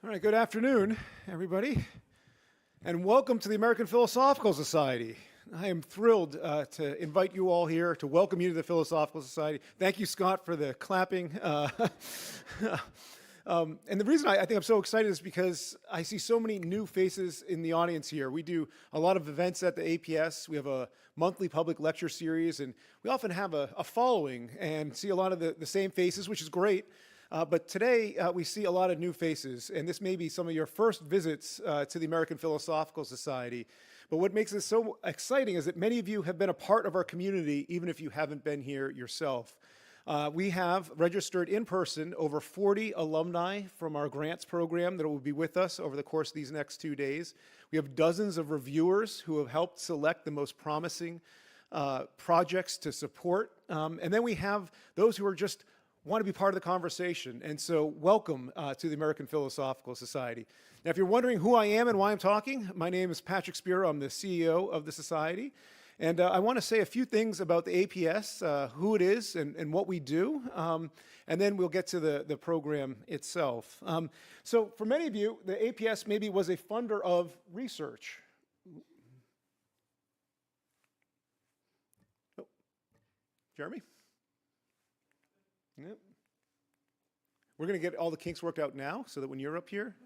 All right, good afternoon, everybody, and welcome to the American Philosophical Society. I am thrilled to invite you all here, to welcome you to the Philosophical Society. Thank you, Scott, for the clapping. And the reason I think I'm so excited is because I see so many new faces in the audience here. We do a lot of events at the APS. We have a monthly public lecture series, and we often have a following and see a lot of the same faces, which is great. But today, we see a lot of new faces, and this may be some of your first visits to the American Philosophical Society. But what makes this so exciting is that many of you have been a part of our community, even if you haven't been here yourself. We have registered in person over 40 alumni from our grants program that will be with us over the course of these next 2 days. We have dozens of reviewers who have helped select the most promising projects to support. And then we have those who are just want to be part of the conversation. And so welcome to the American Philosophical Society. Now, if you're wondering who I am and why I'm talking, my name is Patrick Spiro. I'm the CEO of the Society. And I want to say a few things about the APS, who it is and what we do, and then we'll get to the program itself. So for many of you, the APS maybe was a funder of research. Oh, Jeremy? Yep. We're going to get all the kinks worked out now so that when you're up here,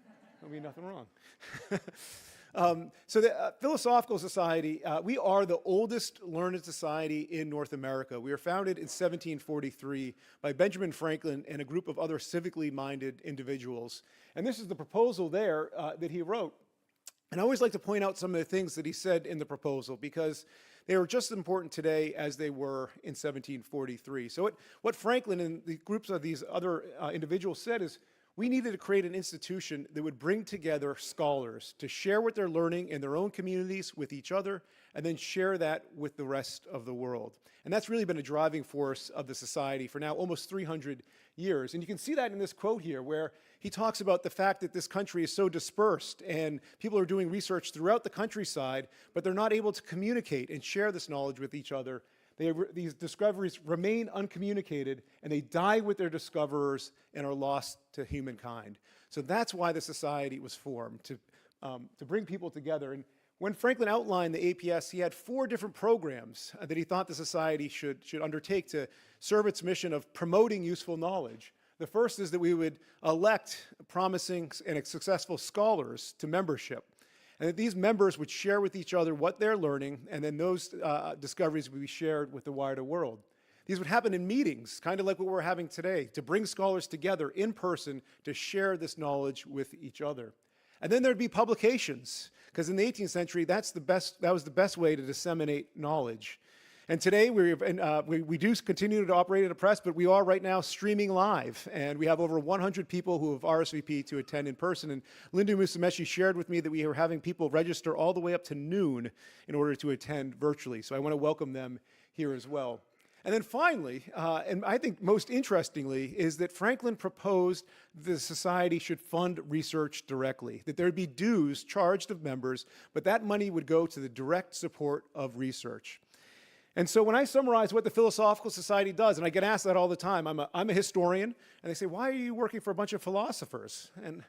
there'll be nothing wrong. So the Philosophical Society, we are the oldest learned society in North America. We were founded in 1743 by Benjamin Franklin and a group of other civically minded individuals. And this is the proposal there that he wrote. And I always like to point out some of the things that he said in the proposal because they are just as important today as they were in 1743. So what Franklin and the groups of these other individuals said is, we needed to create an institution that would bring together scholars to share what they're learning in their own communities with each other, and then share that with the rest of the world. And that's really been a driving force of the society for now almost 300 years. And you can see that in this quote here, where he talks about the fact that this country is so dispersed, and people are doing research throughout the countryside, but they're not able to communicate and share this knowledge with each other. These discoveries remain uncommunicated, and they die with their discoverers and are lost to humankind. So that's why the society was formed, to bring people together. And when Franklin outlined the APS, he had 4 different programs that he thought the society should undertake to serve its mission of promoting useful knowledge. The first is that we would elect promising and successful scholars to membership, and that these members would share with each other what they're learning, and then those discoveries would be shared with the wider world. These would happen in meetings, kind of like what we're having today, to bring scholars together in person to share this knowledge with each other. And then there'd be publications, because in the 18th century, that was the best way to disseminate knowledge. And today, we do continue to operate at a press, but we are right now streaming live. And we have over 100 people who have RSVP'd to attend in person. And Linda Musameshi shared with me that we are having people register all the way up to noon in order to attend virtually. So I want to welcome them here as well. And then finally, and I think most interestingly, is that Franklin proposed the society should fund research directly, that there would be dues charged of members, but that money would go to the direct support of research. And so when I summarize what the Philosophical Society does, and I get asked that all the time, I'm a historian, and they say, why are you working for a bunch of philosophers? And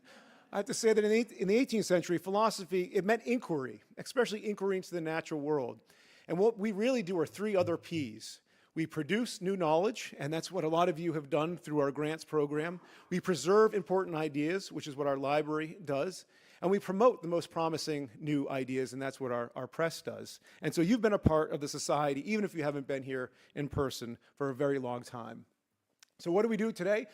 I have to say that in the 18th century, philosophy, it meant inquiry, especially inquiry into the natural world. And what we really do are 3 other Ps. We produce new knowledge, and that's what a lot of you have done through our grants program. We preserve important ideas, which is what our library does. And we promote the most promising new ideas, and that's what our press does. And so you've been a part of the society, even if you haven't been here in person for a very long time. So what do we do today?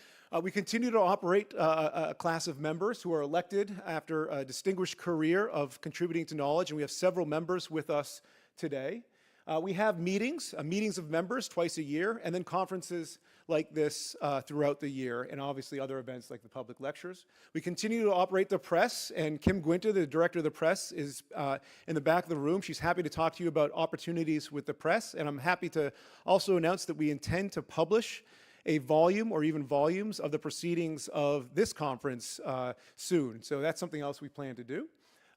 We continue to operate a class of members who are elected after a distinguished career of contributing to knowledge, and we have several members with us today. We have meetings of members twice a year, and then conferences like this throughout the year, and obviously other events like the public lectures. We continue to operate the press, and Kim Gwinter, the director of the press, is in the back of the room. She's happy to talk to you about opportunities with the press, and I'm happy to also announce that we intend to publish a volume or even volumes of the proceedings of this conference soon. So that's something else we plan to do.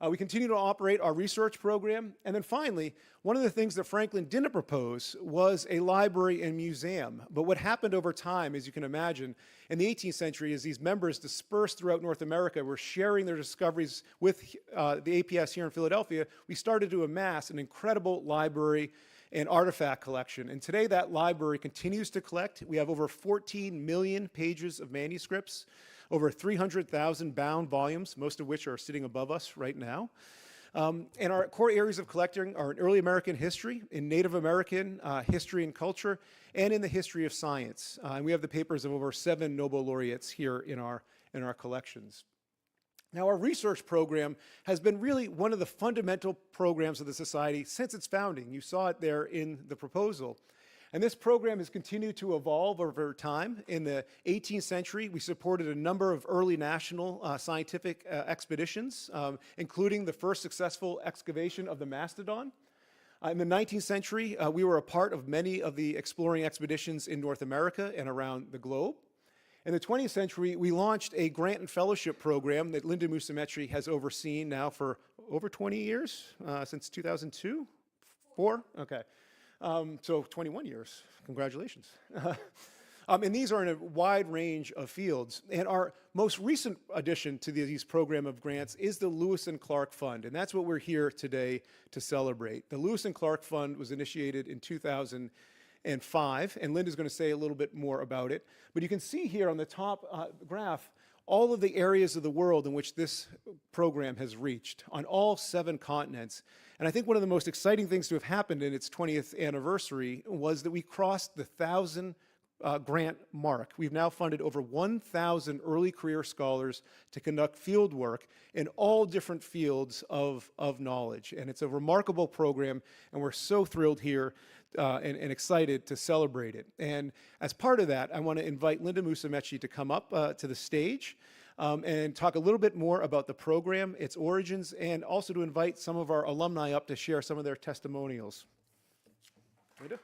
We continue to operate our research program. And then finally, one of the things that Franklin didn't propose was a library and museum. But what happened over time, as you can imagine, in the 18th century, is these members dispersed throughout North America were sharing their discoveries with the APS here in Philadelphia. We started to amass an incredible library and artifact collection. And today that library continues to collect. We have over 14 million pages of manuscripts, over 300,000 bound volumes, most of which are sitting above us right now. And our core areas of collecting are in early American history, in Native American history and culture, and in the history of science. And we have the papers of over 7 Nobel laureates here in our collections. Now, our research program has been really one of the fundamental programs of the Society since its founding. You saw it there in the proposal. And this program has continued to evolve over time. In the 18th century, we supported a number of early national scientific expeditions, including the first successful excavation of the mastodon. In the 19th century, we were a part of many of the exploring expeditions in North America and around the globe. In the 20th century, we launched a grant and fellowship program that Linda Musumeci has overseen now for over 20 years, since 2002? 4? Okay. So 21 years. Congratulations. And these are in a wide range of fields. And our most recent addition to these program of grants is the Lewis and Clark Fund. And that's what we're here today to celebrate. The Lewis and Clark Fund was initiated in 2005, and Linda's going to say a little bit more about it. But you can see here on the top graph all of the areas of the world in which this program has reached on all 7 continents. And I think one of the most exciting things to have happened in its 20th anniversary was that we crossed the 1,000 grant mark. We've now funded over 1,000 early career scholars to conduct field work in all different fields of knowledge. And it's a remarkable program, and we're so thrilled here and excited to celebrate it. And as part of that, I want to invite Linda Musumeci to come up to the stage and talk a little bit more about the program, its origins, and also to invite some of our alumni up to share some of their testimonials. Linda?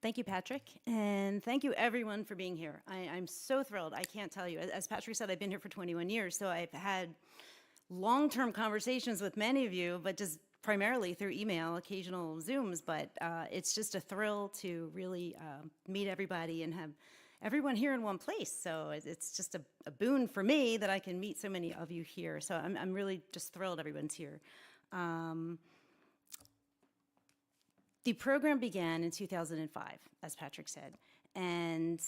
Thank you, Patrick, and thank you everyone for being here. I'm so thrilled. I can't tell you. As Patrick said, I've been here for 21 years, so I've had long-term conversations with many of you, but just primarily through email, occasional Zooms, but it's just a thrill to really meet everybody and have everyone here in one place. So it's just a boon for me that I can meet so many of you here. So I'm really just thrilled everyone's here. The program began in 2005, as Patrick said, and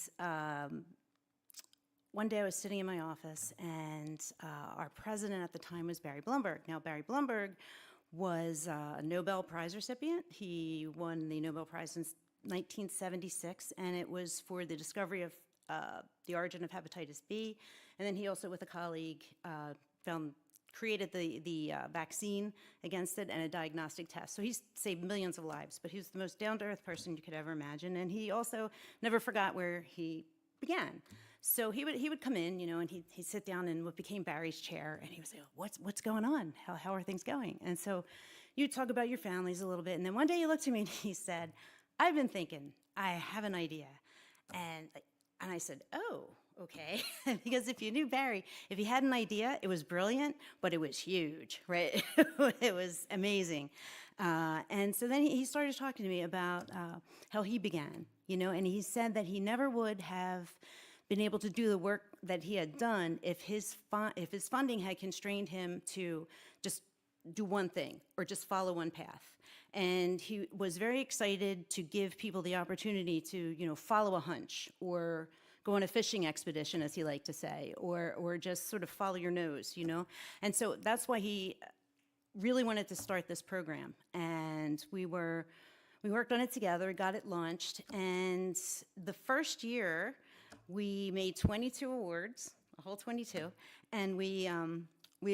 one day I was sitting in my office, and our president at the time was Barry Blumberg. Now, Barry Blumberg was a Nobel Prize recipient. He won the Nobel Prize in 1976, and it was for the discovery of the origin of hepatitis B. And then he also, with a colleague, created the vaccine against it and a diagnostic test. So he's saved millions of lives, but he was the most down-to-earth person you could ever imagine. And he also never forgot where he began. So he would come in, and he'd sit down in what became Barry's chair, and he would say, what's going on? How are things going? And so you'd talk about your families a little bit. And then one day he looked at me and he said, I've been thinking, I have an idea. And I said, oh, okay. Because if you knew Barry, if he had an idea, it was brilliant, but it was huge, right? It was amazing. And so then he started talking to me about how he began, and he said that he never would have been able to do the work that he had done if his funding had constrained him to just do one thing or just follow one path. And he was very excited to give people the opportunity to, follow a hunch or go on a fishing expedition, as he liked to say, or just sort of follow your nose, And so that's why he really wanted to start this program. And we worked on it together, got it launched, and the first year we made 22 awards, a whole 22, and we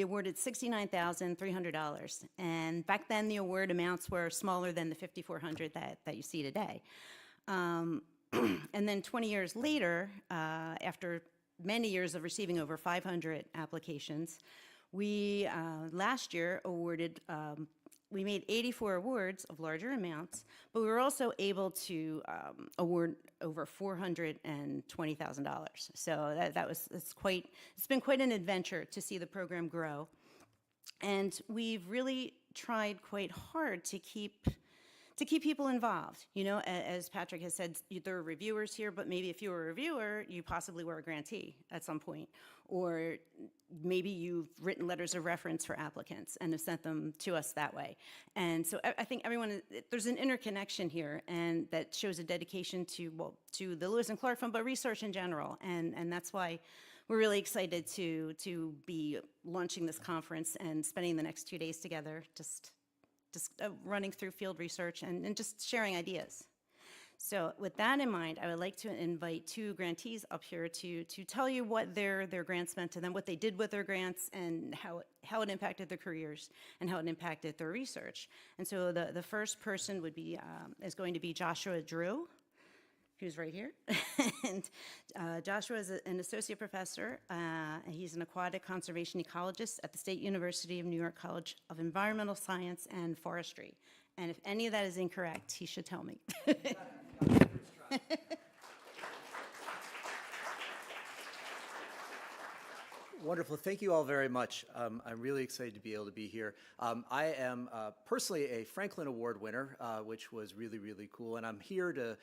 awarded $69,300. And back then the award amounts were smaller than the $5,400 that you see today. And then 20 years later, after many years of receiving over 500 applications, we last year awarded we made 84 awards of larger amounts, but we were also able to award over $420,000. So it's been quite an adventure to see the program grow. And we've really tried quite hard to keep people involved. You know, as Patrick has said, there are reviewers here, but maybe if you were a reviewer, you possibly were a grantee at some point. Or maybe you've written letters of reference for applicants and have sent them to us that way. And so I think there's an interconnection here, and that shows a dedication to the Lewis and Clark Fund, but research in general. And that's why we're really excited to be launching this conference and spending the next 2 days together, just running through field research and just sharing ideas. So with that in mind, I would like to invite 2 grantees up here to tell you what their grants meant to them, what they did with their grants, and how it impacted their careers and how it impacted their research. And so the first person is going to be Joshua Drew, who's right here. And Joshua is an associate professor. And he's an aquatic conservation ecologist at the State University of New York College of Environmental Science and Forestry. And if any of that is incorrect, he should tell me. Wonderful. Thank you all very much. I'm really excited to be able to be here. I am personally a Franklin Award winner, which was really, really cool. And I'm here to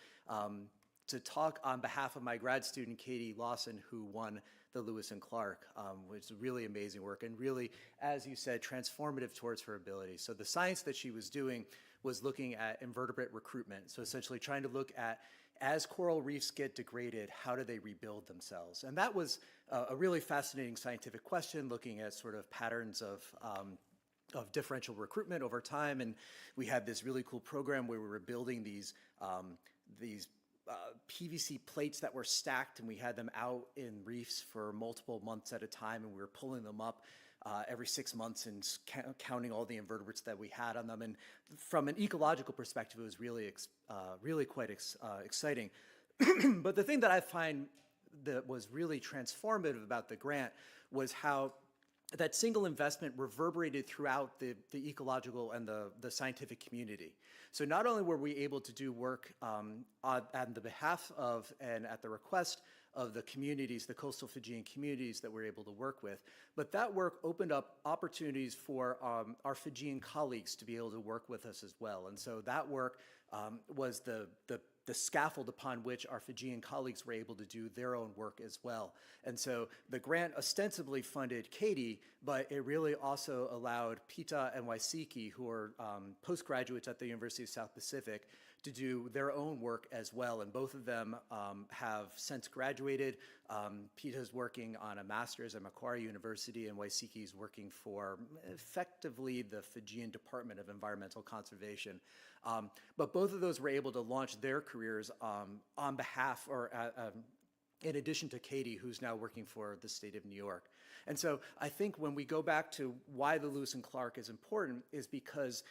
talk on behalf of my grad student, Katie Lawson, who won the Lewis and Clark, which is really amazing work and really, as you said, transformative towards her ability. So the science that she was doing was looking at invertebrate recruitment. So essentially trying to look at, as coral reefs get degraded, how do they rebuild themselves? And that was a really fascinating scientific question, looking at sort of patterns of differential recruitment over time. And we had this really cool program where we were building these PVC plates that were stacked, and we had them out in reefs for multiple months at a time, and we were pulling them up every 6 months and counting all the invertebrates that we had on them. And from an ecological perspective, it was really quite exciting. But the thing that I find that was really transformative about the grant was how that single investment reverberated throughout the ecological and the scientific community. So not only were we able to do work on the behalf of and at the request of the communities, the coastal Fijian communities that we're able to work with, but that work opened up opportunities for our Fijian colleagues to be able to work with us as well. And so that work was the scaffold upon which our Fijian colleagues were able to do their own work as well. And so the grant ostensibly funded Katie, but it really also allowed Pita and Waisiki, who are postgraduates at the University of South Pacific, to do their own work as well. And both of them have since graduated. Pita's working on a master's at Macquarie University, and Waisiki's working for effectively the Fijian Department of Environmental Conservation. But both of those were able to launch their careers on behalf or in addition to Katie, who's now working for the state of New York. And so I think when we go back to why the Lewis and Clark is important is because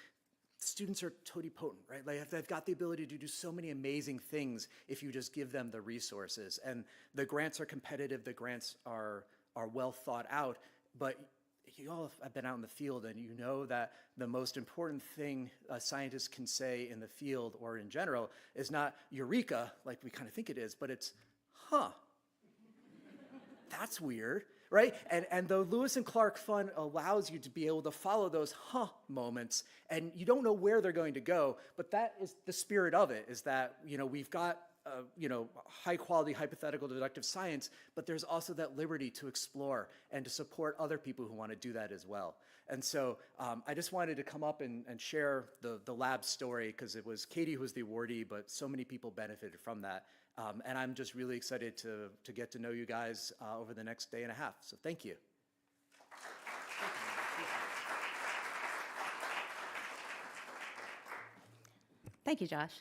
students are totipotent, right? Like they've got the ability to do so many amazing things if you just give them the resources. And the grants are competitive, the grants are well thought out, but you all have been out in the field and you know that the most important thing a scientist can say in the field or in general is not eureka, like we kind of think it is, but it's, huh, that's weird, right? And the Lewis and Clark Fund allows you to be able to follow those huh moments, and you don't know where they're going to go, but that is the spirit of it, is that, you know, we've got high quality hypothetical deductive science, but there's also that liberty to explore and to support other people who want to do that as well. And so I just wanted to come up and share the lab story, because it was Katie who was the awardee, but so many people benefited from that. And I'm just really excited to get to know you guys over the next day and a half. So thank you. Thank you, Josh.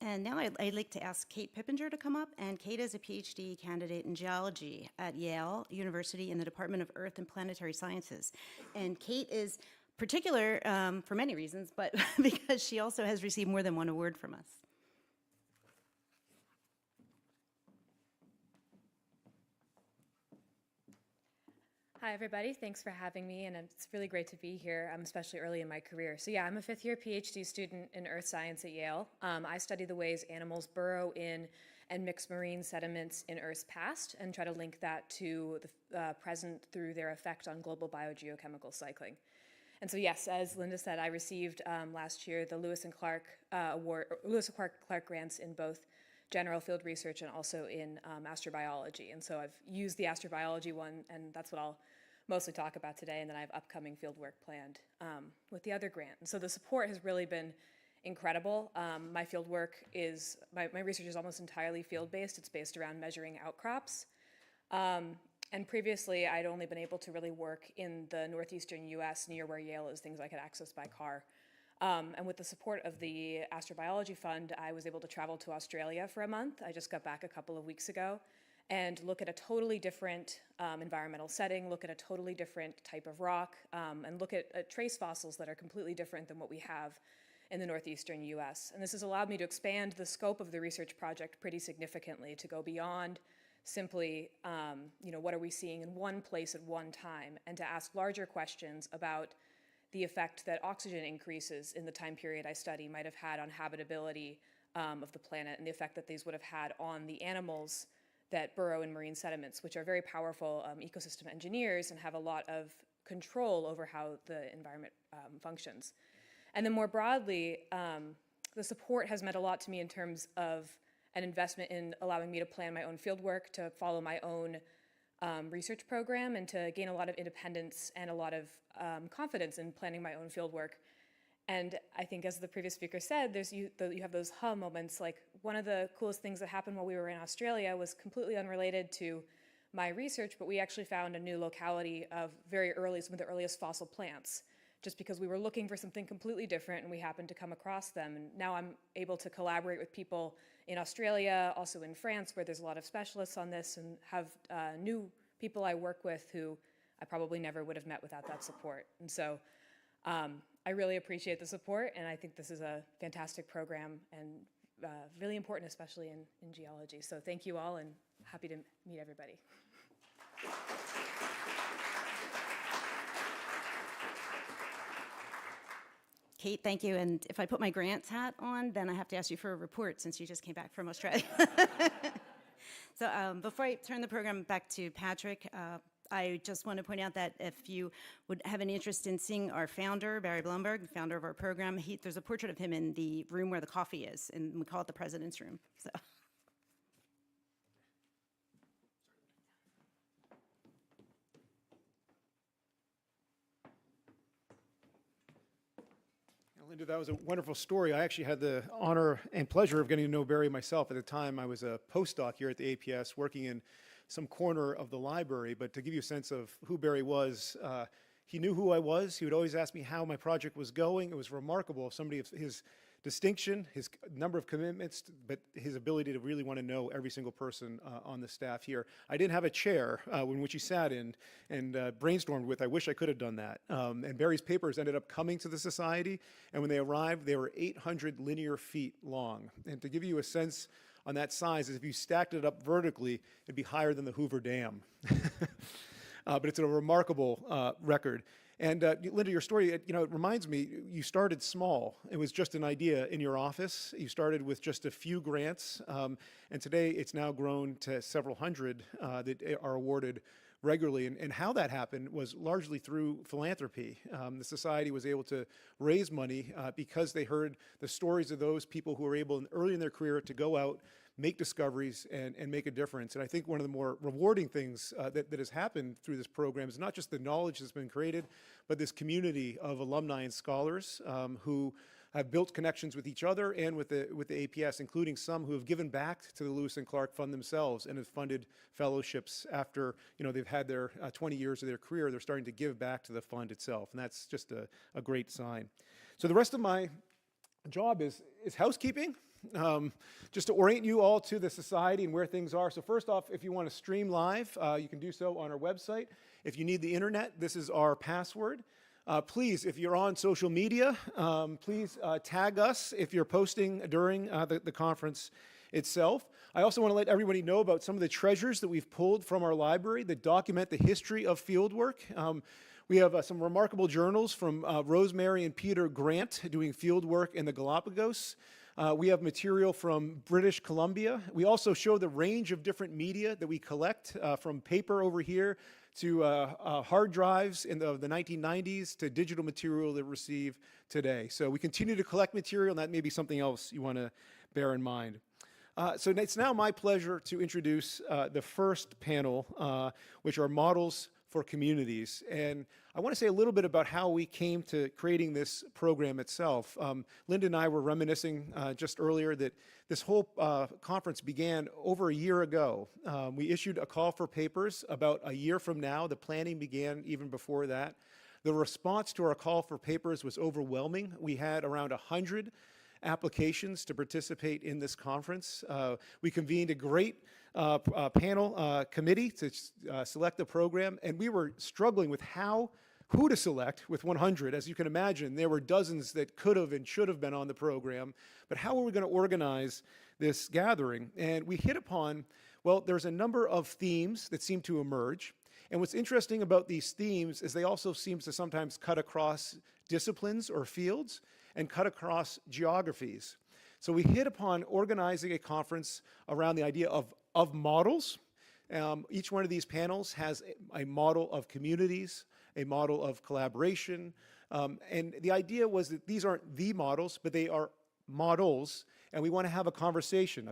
And now I'd like to ask Kate Pippinger to come up. And Kate is a PhD candidate in geology at Yale University in the Department of Earth and Planetary Sciences. And Kate is particular for many reasons, but because she also has received more than one award from us. Hi, Hi, everybody. Thanks for having me, and it's really great to be here, especially early in my career. So yeah, I'm a fifth-year PhD student in earth science at Yale. I study the ways animals burrow in and mix marine sediments in Earth's past and try to link that to the present through their effect on global biogeochemical cycling. And so yes, as Linda said, I received last year the Lewis and Clark Award, Lewis and Clark grants in both general field research and also in astrobiology. And so I've used the astrobiology one, and that's what I'll mostly talk about today, and then I have upcoming field work planned with the other grant. And so the support has really been incredible. My field work is, my research is almost entirely field-based. It's based around measuring outcrops. And previously, I'd only been able to really work in the northeastern US near where Yale is, things I could access by car. And with the support of the Astrobiology Fund, I was able to travel to Australia for a month. I just got back a couple of weeks ago, and look at a totally different environmental setting, look at a totally different type of rock, and look at trace fossils that are completely different than what we have in the northeastern US. And this has allowed me to expand the scope of the research project pretty significantly, to go beyond simply, what are we seeing in one place at one time, and to ask larger questions about the effect that oxygen increases in the time period I study might have had on habitability of the planet, and the effect that these would have had on the animals that burrow in marine sediments, which are very powerful ecosystem engineers and have a lot of control over how the environment functions. And then more broadly, the support has meant a lot to me in terms of an investment in allowing me to plan my own fieldwork, to follow my own research program, and to gain a lot of independence and a lot of confidence in planning my own fieldwork. And I think, as the previous speaker said, you have those huh moments. Like, one of the coolest things that happened while we were in Australia was completely unrelated to my research, but we actually found a new locality of some of the earliest fossil plants, just because we were looking for something completely different and we happened to come across them. And now I'm able to collaborate with people in Australia, also in France, where there's a lot of specialists on this, and have new people I work with who I probably never would have met without that support. And so I really appreciate the support, and I think this is a fantastic program and really important, especially in geology. So thank you all, and happy to meet everybody. Kate, thank you. And if I put my grants hat on, then I have to ask you for a report, since you just came back from Australia. So before I turn the program back to Patrick, I just want to point out that if you would have an interest in seeing our founder, Barry Blumberg, the founder of our program, there's a portrait of him in the room where the coffee is, and we call it the President's Room. So. Linda, that was a wonderful story. I actually had the honor and pleasure of getting to know Barry myself. At the time, I was a postdoc here at the APS, working in some corner of the library. But to give you a sense of who Barry was, he knew who I was. He would always ask me how my project was going. It was remarkable. Somebody of his distinction, his number of commitments, but his ability to really want to know every single person on the staff here. I didn't have a chair in which he sat in and brainstormed with. I wish I could have done that. And Barry's papers ended up coming to the Society, and when they arrived, they were 800 linear feet long. And to give you a sense on that size, is if you stacked it up vertically, it'd be higher than the Hoover Dam. But it's a remarkable record. And Linda, your story, it reminds me, you started small. It was just an idea in your office. You started with just a few grants, and today it's now grown to several hundred that are awarded regularly. And how that happened was largely through philanthropy. The Society was able to raise money because they heard the stories of those people who were able early in their career to go out, make discoveries, and make a difference. And I think one of the more rewarding things that has happened through this program is not just the knowledge that's been created, but this community of alumni and scholars who have built connections with each other and with the APS, including some who have given back to the Lewis and Clark Fund themselves and have funded fellowships after they've had their 20 years of their career. They're starting to give back to the fund itself, and that's just a great sign. So the rest of my job is housekeeping. Just to orient you all to the Society and where things are. So first off, if you want to stream live, you can do so on our website. If you need the internet, this is our password. Please, if you're on social media, please tag us if you're posting during the conference. itself. I also want to let everybody know about some of the treasures that we've pulled from our library that document the history of fieldwork. We have some remarkable journals from Rosemary and Peter Grant doing fieldwork in the Galapagos. We have material from British Columbia. We also show the range of different media that we collect, from paper over here to hard drives in the 1990s to digital material that we receive today. So we continue to collect material, and that may be something else you want to bear in mind. So it's now my pleasure to introduce the first panel, which are models for communities. And I want to say a little bit about how we came to creating this program itself. Linda and I were reminiscing just earlier that this whole conference began over a year ago. We issued a call for papers about a year from now. The planning began even before that. The response to our call for papers was overwhelming. We had around 100 applications to participate in this conference. We convened a great panel committee to select the program, and we were struggling with who to select with 100. As you can imagine, there were dozens that could have and should have been on the program, but how are we going to organize this gathering? And we hit upon, well, there's a number of themes that seem to emerge, and what's interesting about these themes is they also seem to sometimes cut across disciplines or fields and cut across geographies. So we hit upon organizing a conference around the idea of models. Each one of these panels has a model of communities, a model of collaboration, and the idea was that these aren't the models, but they are models, and we want to have a conversation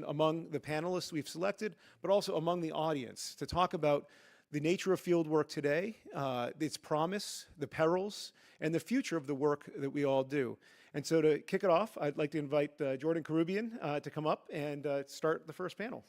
among the panelists we've selected, but also among the audience to talk about the nature of fieldwork today, its promise, the perils, and the future of the work that we all do. And so to kick it off, I'd like to invite Jordan Karubian to come up and start the first panel.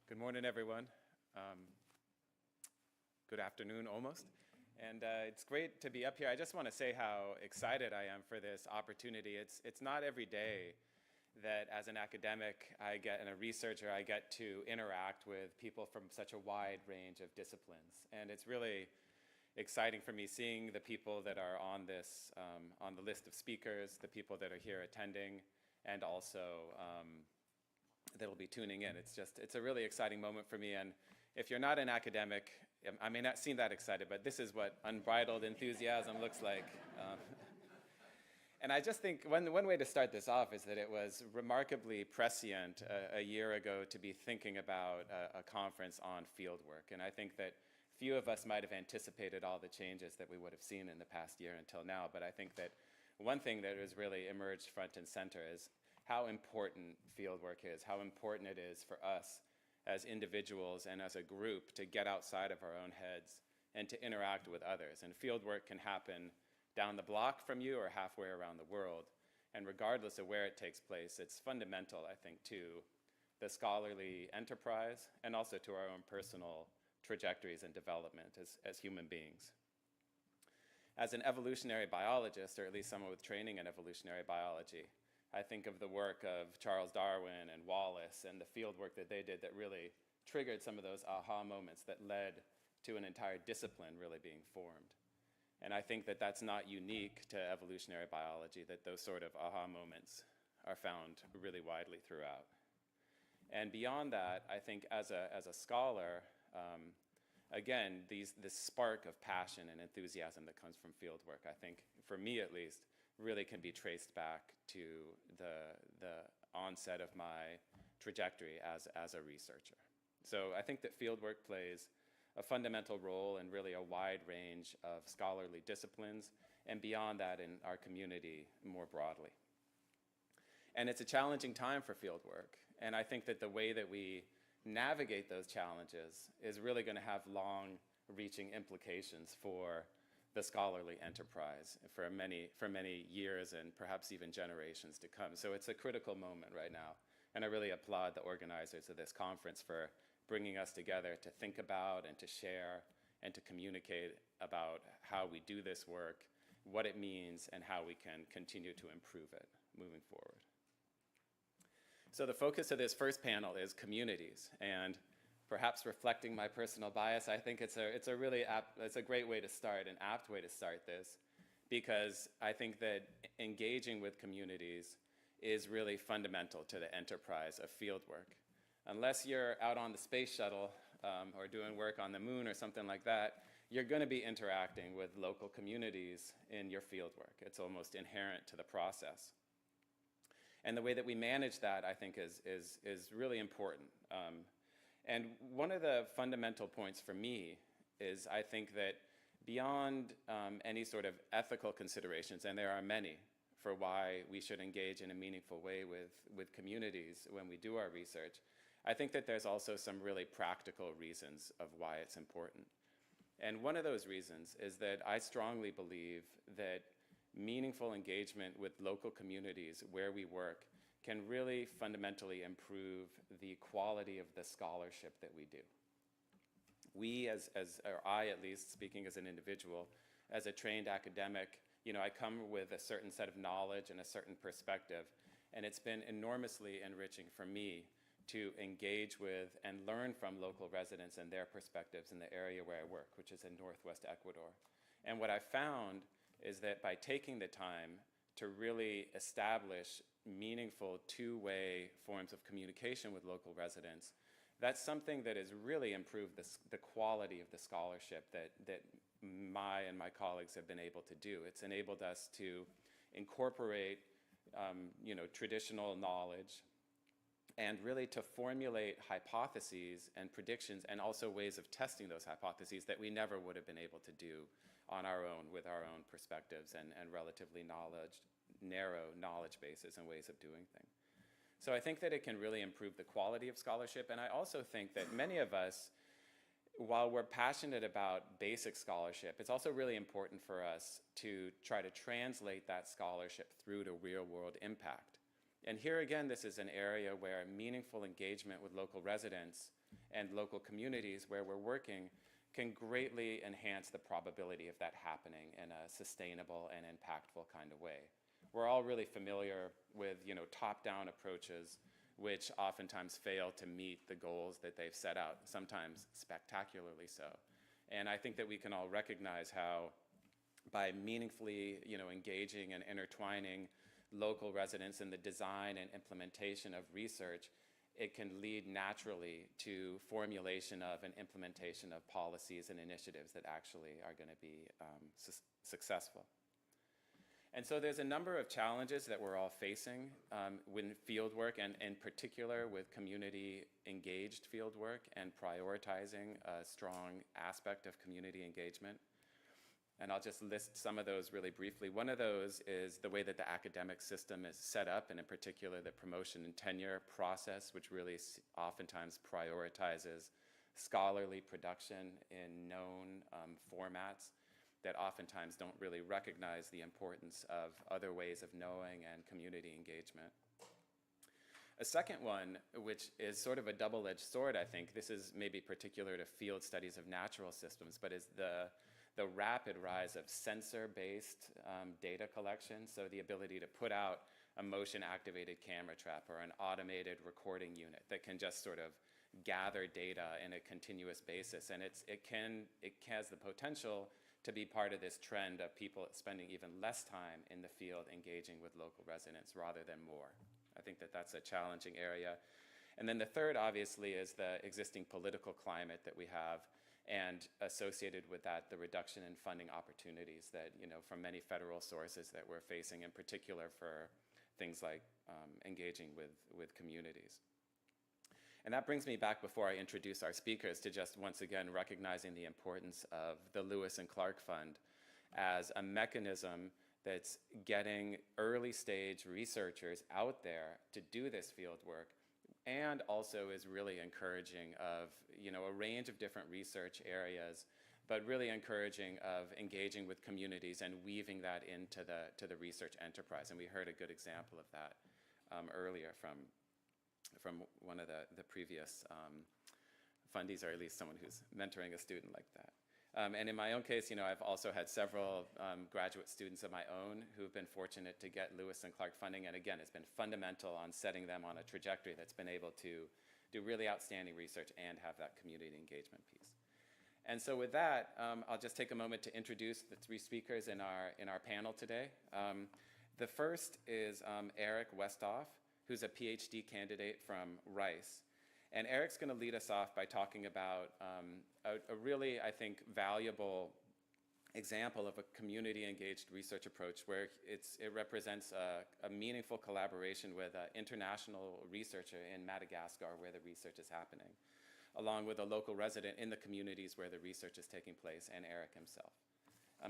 Good morning, everyone. Good afternoon, almost. And it's great to be up here. I just want to say how excited I am for this opportunity. It's not every day that as an academic and a researcher, I get to interact with people from such a wide range of disciplines. And it's really exciting for me seeing the people that are on this, on the list of speakers, the people that are here attending, and also that will be tuning in. It's a really exciting moment for me. And if you're not an academic, I may not seem that excited, but this is what unbridled enthusiasm looks like. And I just think one way to start this off is that it was remarkably prescient a year ago to be thinking about a conference on fieldwork. And I think that few of us might have anticipated all the changes that we would have seen in the past year until now. But I think that one thing that has really emerged front and center is how important fieldwork is, how important it is for us as individuals and as a group to get outside of our own heads and to interact with others. And fieldwork can happen down the block from you or halfway around the world. And regardless of where it takes place, it's fundamental, I think, to the scholarly enterprise and also to our own personal trajectories and development as human beings. As an evolutionary biologist, or at least someone with training in evolutionary biology, I think of the work of Charles Darwin and Wallace and the field work that they did that really triggered some of those aha moments that led to an entire discipline really being formed. And I think that that's not unique to evolutionary biology, that those sort of aha moments are found really widely throughout. And beyond that, I think as a scholar, again, this spark of passion and enthusiasm that comes from fieldwork, I think, for me at least, really can be traced back to the onset of my trajectory as a researcher. So I think that fieldwork plays a fundamental role in really a wide range of scholarly disciplines, and beyond that in our community more broadly. And it's a challenging time for fieldwork, and I think that the way that we navigate those challenges is really going to have long-reaching implications for the scholarly enterprise for many years and perhaps even generations to come. So it's a critical moment right now, and I really applaud the organizers of this conference for bringing us together to think about and to share and to communicate about how we do this work, what it means, and how we can continue to improve it moving forward. So the focus of this first panel is communities, and perhaps reflecting my personal bias, I think it's a really it's a great way to start, an apt way to start this, because I think that engaging with communities is really fundamental to the enterprise of fieldwork. Unless you're out on the space shuttle or doing work on the moon or something like that, you're going to be interacting with local communities in your fieldwork. It's almost inherent to the process. And the way that we manage that, I think, is really important. And one of the fundamental points for me is I think that beyond any sort of ethical considerations, and there are many for why we should engage in a meaningful way with communities when we do our research, I think that there's also some really practical reasons of why it's important. And one of those reasons is that I strongly believe that meaningful engagement with local communities where we work can really fundamentally improve the quality of the scholarship that we do. We, or I at least, speaking as an individual, as a trained academic, I come with a certain set of knowledge and a certain perspective, and it's been enormously enriching for me to engage with and learn from local residents and their perspectives in the area where I work, which is in Northwest Ecuador. And what I found is that by taking the time to really establish meaningful two-way forms of communication with local residents, that's something that has really improved the quality of the scholarship that and my colleagues have been able to do. It's enabled us to incorporate traditional knowledge and really to formulate hypotheses and predictions and also ways of testing those hypotheses that we never would have been able to do on our own with our own perspectives and relatively narrow knowledge bases and ways of doing things. So I think that it can really improve the quality of scholarship, and I also think that many of us, while we're passionate about basic scholarship, it's also really important for us to try to translate that scholarship through to real-world impact. And here again, this is an area where meaningful engagement with local residents and local communities where we're working can greatly enhance the probability of that happening in a sustainable and impactful kind of way. We're all really familiar with, top-down approaches, which oftentimes fail to meet the goals that they've set out, sometimes spectacularly so. And I think that we can all recognize how by meaningfully, engaging and intertwining local residents in the design and implementation of research, it can lead naturally to formulation of and implementation of policies and initiatives that actually are going to be successful. And so there's a number of challenges that we're all facing with fieldwork, and in particular with community-engaged fieldwork and prioritizing a strong aspect of community engagement. And I'll just list some of those really briefly. One of those is the way that the academic system is set up, and in particular the promotion and tenure process, which really oftentimes prioritizes scholarly production in known formats that oftentimes don't really recognize the importance of other ways of knowing and community engagement. A second one, which is sort of a double-edged sword, I think, this is maybe particular to field studies of natural systems, but is the rapid rise of sensor-based data collection, so the ability to put out a motion-activated camera trap or an automated recording unit that can just sort of gather data in a continuous basis. And it has the potential to be part of this trend of people spending even less time in the field engaging with local residents rather than more. I think that that's a challenging area. And then the third, obviously, is the existing political climate that we have, and associated with that, the reduction in funding opportunities that, from many federal sources that we're facing, in particular for things like engaging with communities. And that brings me back, before I introduce our speakers, to just once again recognizing the importance of the Lewis and Clark Fund as a mechanism that's getting early stage researchers out there to do this field work, and also is really encouraging of a range of different research areas, but really encouraging of engaging with communities and weaving that into the research enterprise. And we heard a good example of that earlier from one of the previous fundees, or at least someone who's mentoring a student like that. And in my own case, I've also had several graduate students of my own who've been fortunate to get Lewis and Clark funding. And again, it's been fundamental on setting them on a trajectory that's been able to do really outstanding research and have that community engagement piece. And so with that, I'll just take a moment to introduce the three speakers in our panel today. The first is Eric Wuesthoff, who's a PhD candidate from Rice. And Eric's going to lead us off by talking about a really, I think, valuable example of a community-engaged research approach where it represents a meaningful collaboration with an international researcher in Madagascar where the research is happening, along with a local resident in the communities where the research is taking place, and Eric himself.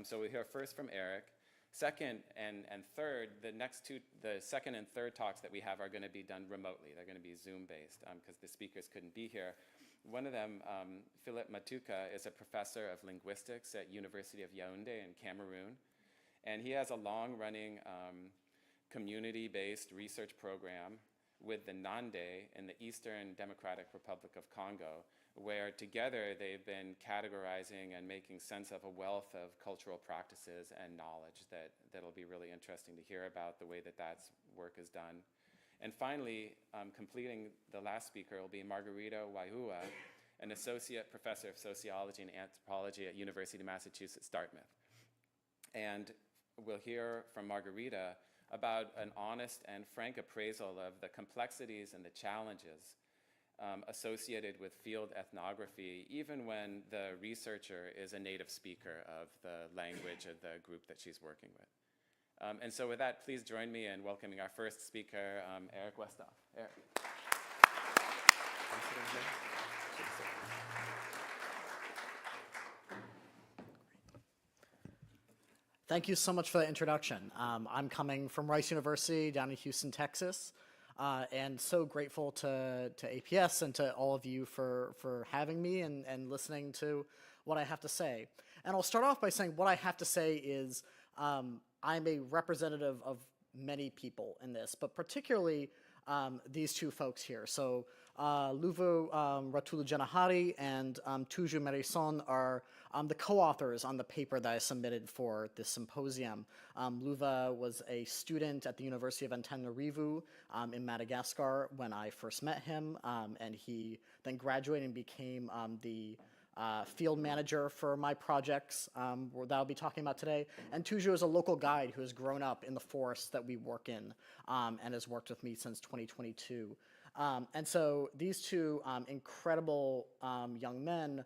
So we'll hear first from Eric. Second and third, the second and third talks that we have are going to be done remotely. They're going to be Zoom-based because the speakers couldn't be here. One of them, Philip Mutaka, is a professor of linguistics at University of Yaoundé in Cameroon. And he has a long-running community-based research program with the Nande in the Eastern Democratic Republic of Congo, where together they've been categorizing and making sense of a wealth of cultural practices and knowledge that'll be really interesting to hear about the way that work is done. And finally, completing the last speaker will be Margarita Huayhua, an associate professor of sociology and anthropology at University of Massachusetts, Dartmouth. And we'll hear from Margarita about an honest and frank appraisal of the complexities and the challenges associated with field ethnography, even when the researcher is a native speaker of the language of the group that she's working with. And so with that, please join me in welcoming our first speaker, Eric Wuesthoff. Eric. Thank you so much for the introduction. I'm coming from Rice University down in Houston, Texas, and so grateful to APS and to all of you for having me and listening to what I have to say. And I'll start off by saying what I have to say is I'm a representative of many people in this, but particularly these two folks here. So Luvu Ratulujanahari and Tuju Merison are the co-authors on the paper that I submitted for this symposium. Luva was a student at the University of Antananarivo in Madagascar when I first met him, and he then graduated and became the field manager for my projects that I'll be talking about today. And Tuju is a local guide who has grown up in the forest that we work in and has worked with me since 2022. And so these two incredible young men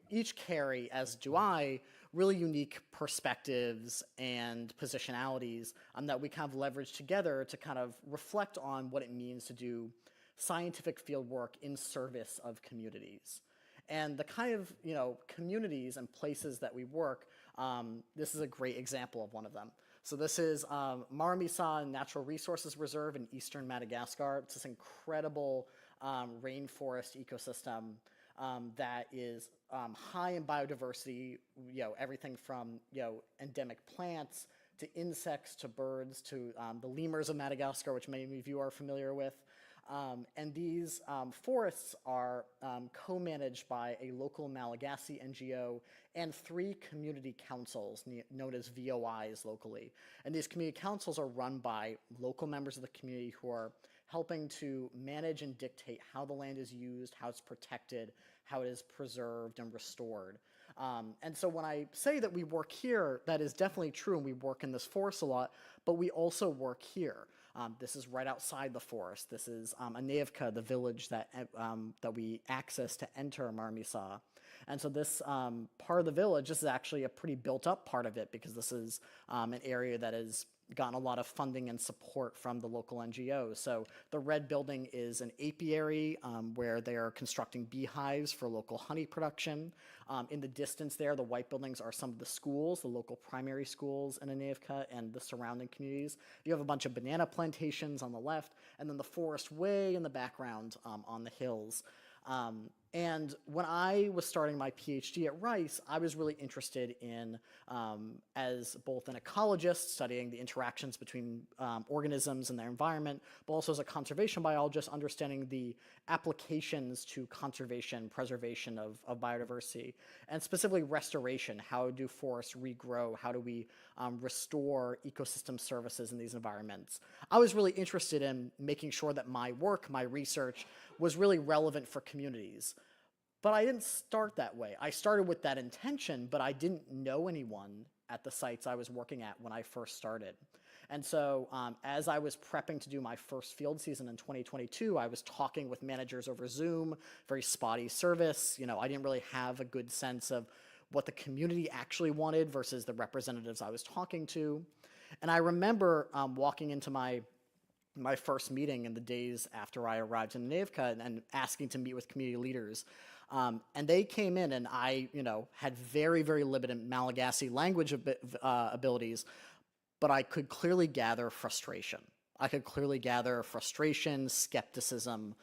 each carry, as do I, really unique perspectives and positionalities that we kind of leverage together to kind of reflect on what it means to do scientific field work in service of communities. And the kind of, communities and places that we work, this is a great example of one of them. So this is Maramisa Natural Resources Reserve in eastern Madagascar. It's this incredible rainforest ecosystem that is high in biodiversity, everything from, endemic plants to insects to birds to the lemurs of Madagascar, which many of you are familiar with. And these forests are co-managed by a local Malagasy NGO and 3 community councils known as VOIs locally. And these community councils are run by local members of the community who are helping to manage and dictate how the land is used, how it's protected, how it is preserved and restored. And so when I say that we work here, that is definitely true, and we work in this forest a lot, but we also work here. This is right outside the forest. This is Anevka, the village that we access to enter Maramisa. And so this part of the village, this is actually a pretty built-up part of it because this is an area that has gotten a lot of funding and support from the local NGOs. So the red building is an apiary where they are constructing beehives for local honey production. In the distance there, the white buildings are some of the schools, the local primary schools in Anevka and the surrounding communities. You have a bunch of banana plantations on the left, and then the forest way in the background on the hills. And when I was starting my PhD at Rice, I was really interested in, as both an ecologist, studying the interactions between organisms and their environment, but also as a conservation biologist, understanding the applications to conservation, preservation of biodiversity, and specifically restoration. How do forests regrow? How do we restore ecosystem services in these environments? I was really interested in making sure that my work, my research, was really relevant for communities. But I didn't start that way. I started with that intention, but I didn't know anyone at the sites I was working at when I first started. And so as I was prepping to do my first field season in 2022, I was talking with managers over Zoom, very spotty service. You know, I didn't really have a good sense of what the community actually wanted versus the representatives I was talking to. And I remember walking into my first meeting in the days after I arrived in Navka and asking to meet with community leaders. And they came in, and I, had very, very limited Malagasy language abilities, but I could clearly gather frustration. I could clearly gather frustration, skepticism,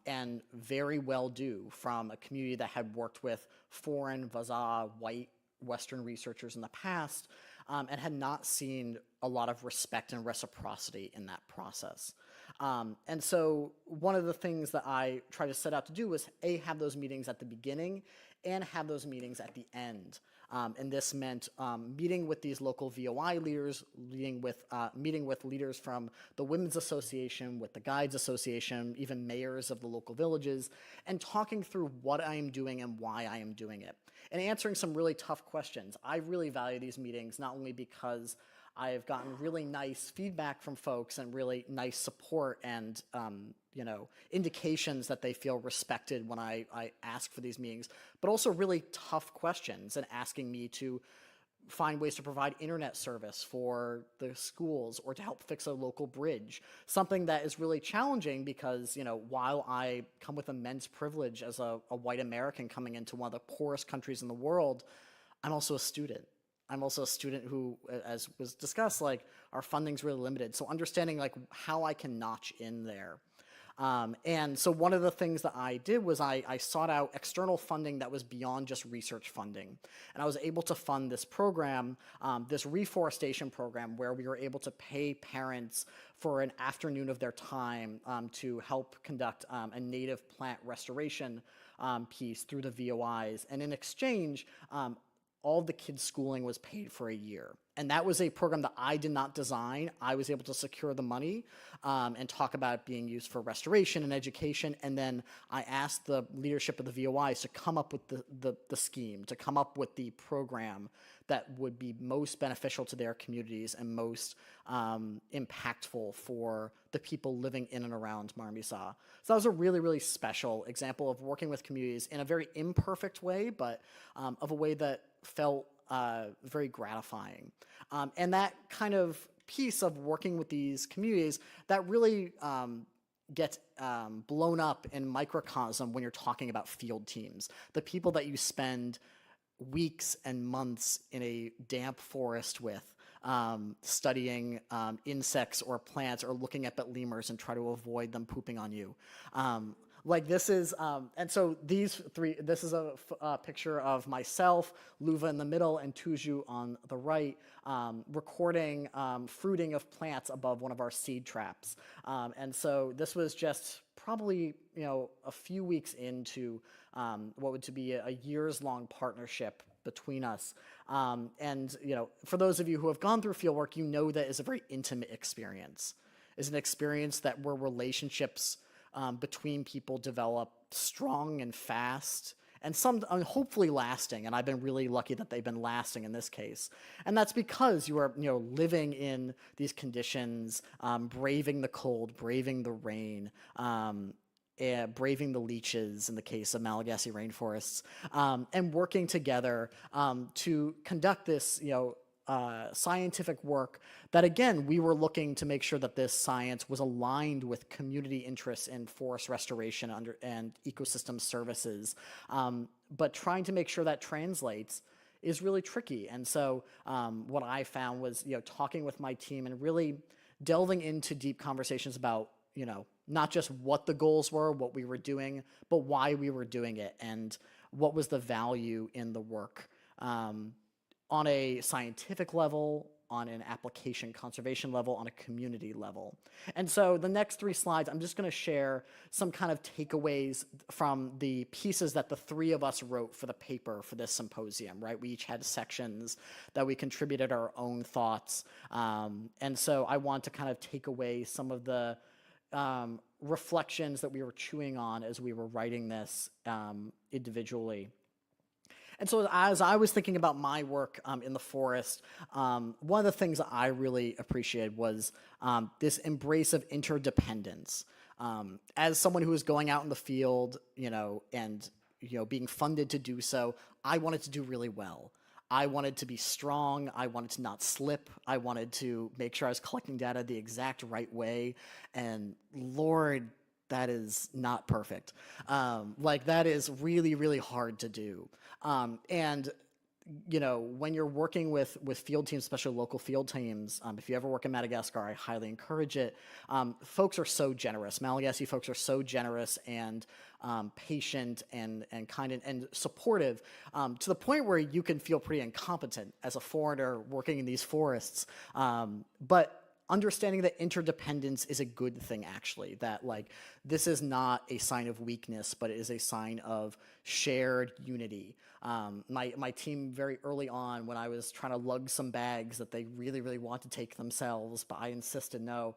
and very well do from a community that had worked with foreign, Vaza, white, Western researchers in the past, and had not seen a lot of respect and reciprocity in that process. And so one of the things that I tried to set out to do was, A, have those meetings at the beginning and have those meetings at the end. And this meant meeting with these local VOI leaders, meeting with leaders from the Women's Association, with the Guides Association, even mayors of the local villages, and talking through what I am doing and why I am doing it, and answering some really tough questions. I really value these meetings, not only because I've gotten really nice feedback from folks and really nice support and indications that they feel respected when I ask for these meetings, but also really tough questions and asking me to find ways to provide internet service for the schools or to help fix a local bridge. Something that is really challenging because, while I come with immense privilege as a white American coming into one of the poorest countries in the world, I'm also a student. I'm also a student who, as was discussed, our funding's really limited. So understanding how I can notch in there. And so one of the things that I did was I sought out external funding that was beyond just research funding. And I was able to fund this program, this reforestation program, where we were able to pay parents for an afternoon of their time to help conduct a native plant restoration piece through the VOIs. And in exchange, all of the kids' schooling was paid for a year. And that was a program that I did not design. I was able to secure the money and talk about it being used for restoration and education. And then I asked the leadership of the VOIs to come up with the scheme, to come up with the program that would be most beneficial to their communities and most impactful for the people living in and around Marmisa. So that was a really, really special example of working with communities in a very imperfect way, but of a way that felt very gratifying. And that kind of piece of working with these communities, that really gets blown up in microcosm when you're talking about field teams. The people that you spend weeks and months in a damp forest with, studying insects or plants or looking up at lemurs and try to avoid them pooping on you. This is, and so this is a picture of myself, Luva in the middle, and Tuju on the right, recording fruiting of plants above one of our seed traps. And so this was just probably, a few weeks into what would be a years-long partnership between us. And, for those of you who have gone through fieldwork, that is a very intimate experience. It's an experience where relationships between people develop strong and fast, and some hopefully lasting. And I've been really lucky that they've been lasting in this case. And that's because you are, living in these conditions, braving the cold, braving the rain, braving the leeches in the case of Malagasy rainforests, and working together to conduct this, scientific work that, again, we were looking to make sure that this science was aligned with community interests in forest restoration and ecosystem services. But trying to make sure that translates is really tricky. And so what I found was, talking with my team and really delving into deep conversations about not just what the goals were, what we were doing, but why we were doing it, and what was the value in the work on a scientific level, on an application conservation level, on a community level. And so the next 3 slides, I'm just going to share some kind of takeaways from the pieces that the 3 of us wrote for the paper for this symposium, right? We each had sections that we contributed our own thoughts. And so I want to kind of take away some of the reflections that we were chewing on as we were writing this individually. And so as I was thinking about my work in the forest, one of the things that I really appreciated was this embrace of interdependence. As someone who was going out in the field, and being funded to do so, I wanted to do really well. I wanted to be strong. I wanted to not slip. I wanted to make sure I was collecting data the exact right way. And Lord, that is not perfect. That is really, really hard to do. And when you're working with field teams, especially local field teams, if you ever work in Madagascar, I highly encourage it. Folks are so generous. Malagasy folks are so generous and patient and kind and supportive, to the point where you can feel pretty incompetent as a foreigner working in these forests. But understanding that interdependence is a good thing, actually, that this is not a sign of weakness, but it is a sign of shared unity. My team very early on, when I was trying to lug some bags that they really, really want to take themselves, but I insisted no,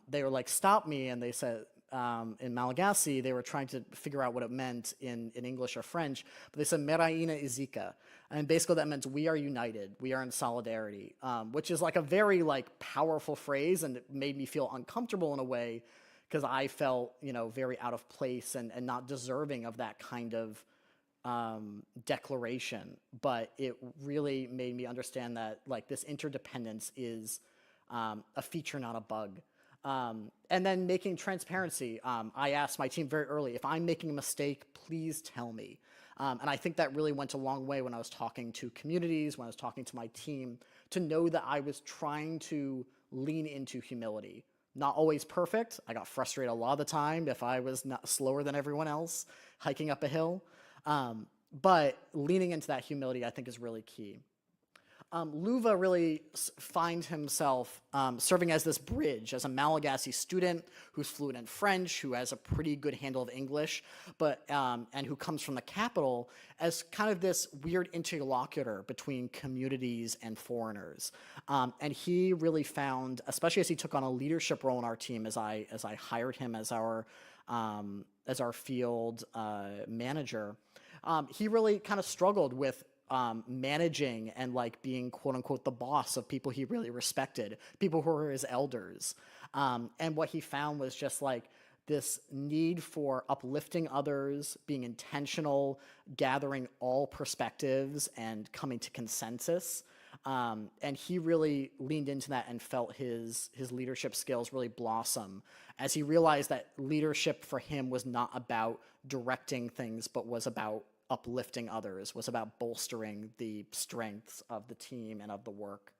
they were like, stop me, and they said, in Malagasy, they were trying to figure out what it meant in English or French, but they said, Meraina izika. And basically that meant we are united, we are in solidarity, which is a very powerful phrase, and it made me feel uncomfortable in a way because I felt, very out of place and not deserving of that kind of declaration. But it really made me understand that this interdependence is a feature, not a bug. And then making transparency. I asked my team very early, if I'm making a mistake, please tell me. And I think that really went a long way when I was talking to communities, when I was talking to my team, to know that I was trying to lean into humility. Not always perfect. I got frustrated a lot of the time if I was not slower than everyone else hiking up a hill. But leaning into that humility, I think, is really key. Luva really finds himself serving as this bridge, as a Malagasy student who's fluent in French, who has a pretty good handle of English, but and who comes from the capital, as kind of this weird interlocutor between communities and foreigners. And he really found, especially as he took on a leadership role in our team, as I hired him as our field manager, he really kind of struggled with managing and being quote unquote the boss of people he really respected, people who were his elders. And what he found was just this need for uplifting others, being intentional, gathering all perspectives and coming to consensus. And he really leaned into that and felt his leadership skills really blossom as he realized that leadership for him was not about directing things, but was about uplifting others, was about bolstering the strengths of the team and of the work.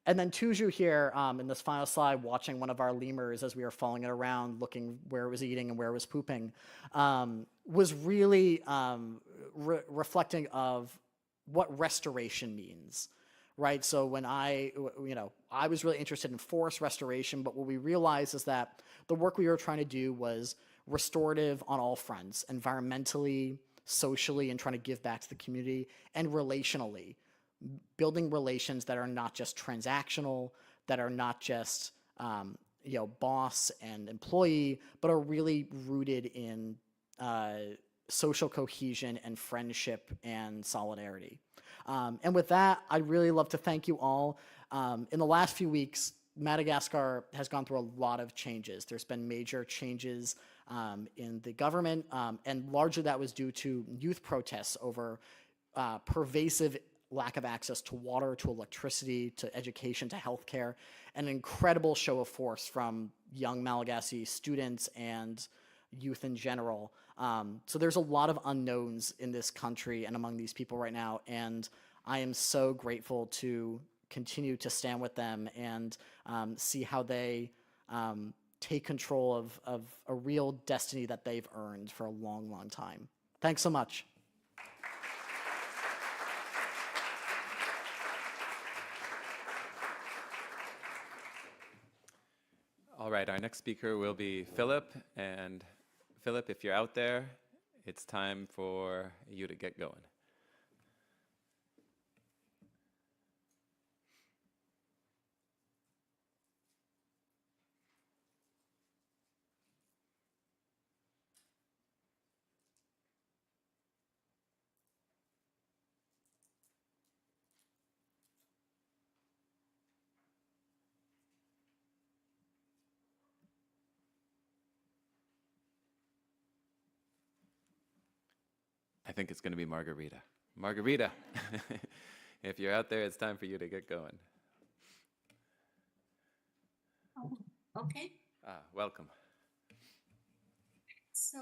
And then Tuju here in this final slide, watching one of our lemurs as we were following it around, looking where it was eating and where it was pooping, was really reflecting of what restoration means, right? So when I was really interested in forest restoration, but what we realized is that the work we were trying to do was restorative on all fronts, environmentally, socially, and trying to give back to the community, and relationally, building relations that are not just transactional, that are not just boss and employee, but are really rooted in social cohesion and friendship and solidarity. And with that, I'd really love to thank you all. In the last few weeks, Madagascar has gone through a lot of changes. There's been major changes in the government, and largely that was due to youth protests over pervasive lack of access to water, to electricity, to education, to healthcare, an incredible show of force from young Malagasy students and youth in general. So there's a lot of unknowns in this country and among these people right now, and I am so grateful to continue to stand with them and see how they take control of a real destiny that they've earned for a long, long time. Thanks so much. All right, our next speaker will be Philip. And Philip, if you're out there, it's time for you to get going. I think it's going to be Margarita. Margarita, if you're out there, it's time for you to get going. Oh, okay. Welcome. So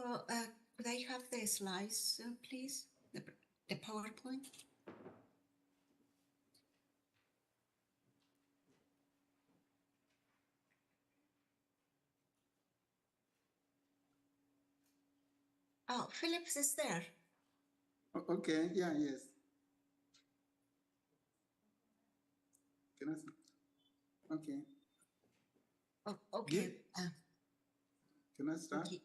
could I have the slides, please? The PowerPoint? Oh, Phillips is there. Okay, yeah, yes. Can I? Okay. Oh, okay. Can I start? Okay.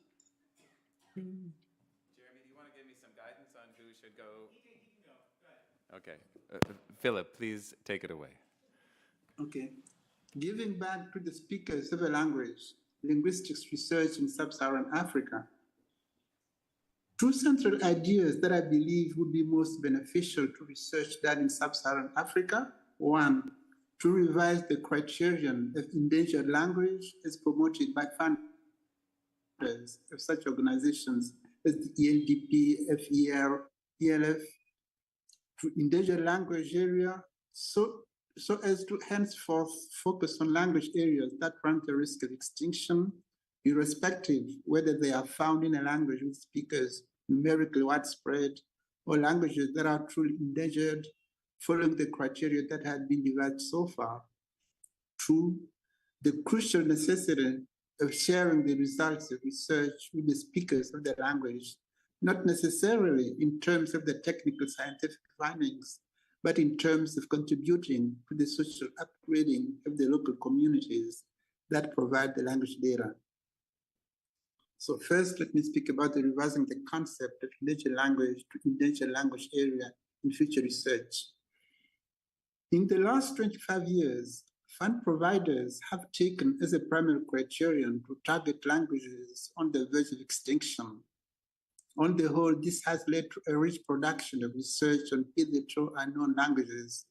Jeremy, do you want to give me some guidance on who should go? He can go. Go ahead. Okay. Philip, please take it away. Okay. Giving back to the speakers of a language, linguistics research in Sub-Saharan Africa. Two central ideas that I believe would be most beneficial to research done in Sub-Saharan Africa. One, to revise the criterion of endangered language as promoted by funders of such organizations as the ENDP, FER, ELF, to endangered language area, so as to henceforth focus on language areas that run the risk of extinction, irrespective whether they are found in a language with speakers numerically widespread or languages that are truly endangered, following the criteria that had been developed so far. Two, the crucial necessity of sharing the results of research with the speakers of the language, not necessarily in terms of the technical scientific findings, but in terms of contributing to the social upgrading of the local communities that provide the language data. So first, let me speak about the revising the concept of endangered language to endangered language area in future research. In the last 25 years, fund providers have taken as a primary criterion to target languages on the verge of extinction. On the whole, this has led to a rich production of research on hitherto unknown languages.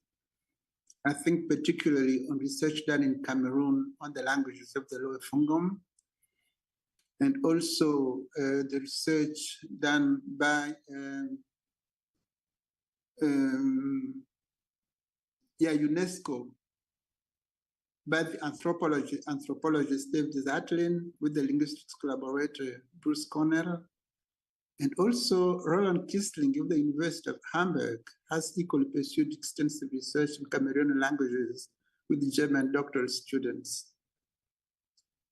I think particularly on research done in Cameroon on the languages of the Lower Fungom, and also the research done by UNESCO by the anthropologist David Zatlin with the linguistics collaborator Bruce Cornell, and also Roland Kistling of the University of Hamburg has equally pursued extensive research in Cameroonian languages with the German doctoral students.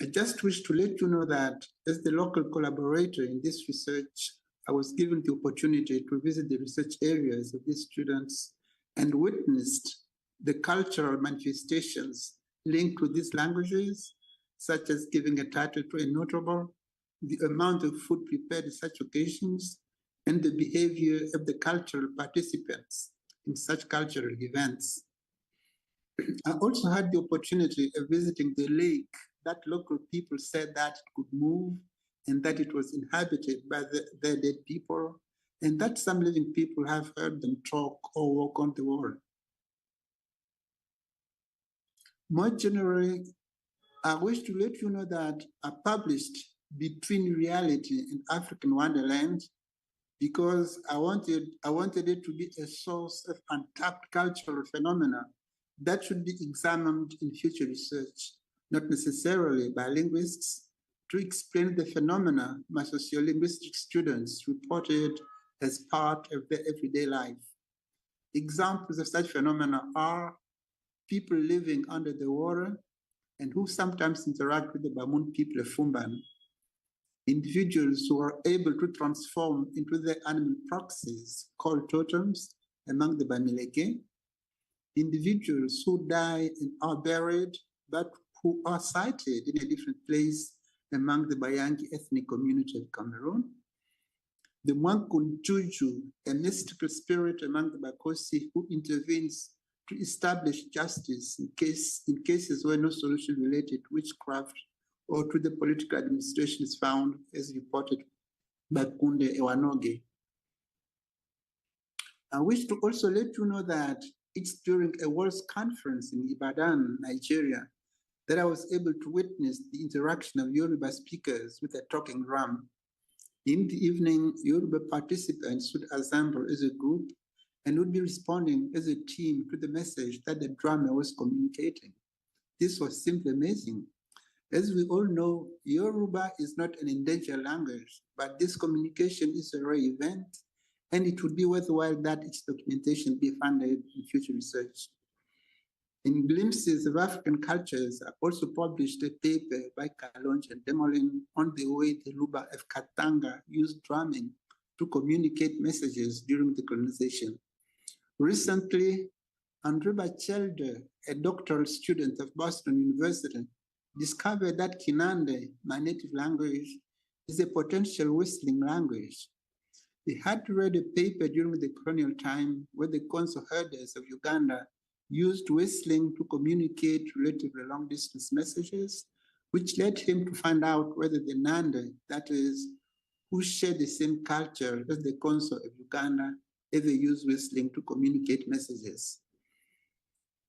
I just wish to let you know that as the local collaborator in this research, I was given the opportunity to visit the research areas of these students and witnessed the cultural manifestations linked to these languages, such as giving a title to a notable, the amount of food prepared at such occasions, and the behavior of the cultural participants in such cultural events. I also had the opportunity of visiting the lake that local people said that it could move and that it was inhabited by their dead people, and that some living people have heard them talk or walk on the wall. More generally, I wish to let you know that I published Between Reality and African Wonderland because I wanted it to be a source of untapped cultural phenomena that should be examined in future research, not necessarily by linguists, to explain the phenomena my sociolinguistic students reported as part of their everyday life. Examples of such phenomena are people living under the water and who sometimes interact with the Bamun people of Fumban, individuals who are able to transform into the animal proxies called totems among the Bamileke, individuals who die and are buried, but who are sighted in a different place among the Bayangi ethnic community of Cameroon, the Mwankun Juju, a mystical spirit among the Bakosi who intervenes to establish justice in cases where no solution related to witchcraft or to the political administration is found, as reported by Kunde Ewanoge. I wish to also let you know that it's during a World Conference in Ibadan, Nigeria, that I was able to witness the interaction of Yoruba speakers with a talking drum. In the evening, Yoruba participants would assemble as a group and would be responding as a team to the message that the drummer was communicating. This was simply amazing. As we all know, Yoruba is not an endangered language, but this communication is a rare event, and it would be worthwhile that its documentation be funded in future research. In Glimpses of African Cultures, I also published a paper by Kalonji and Demolin on the way the Luba of Katanga used drumming to communicate messages during the colonization. Recently, Andrew Bachelder, a doctoral student of Boston University, discovered that Kinande, my native language, is a potential whistling language. He had read a paper during the colonial time where the Konso herders of Uganda used whistling to communicate relatively long-distance messages, which led him to find out whether the Nande, that is, who share the same culture as the Konso of Uganda, ever use whistling to communicate messages.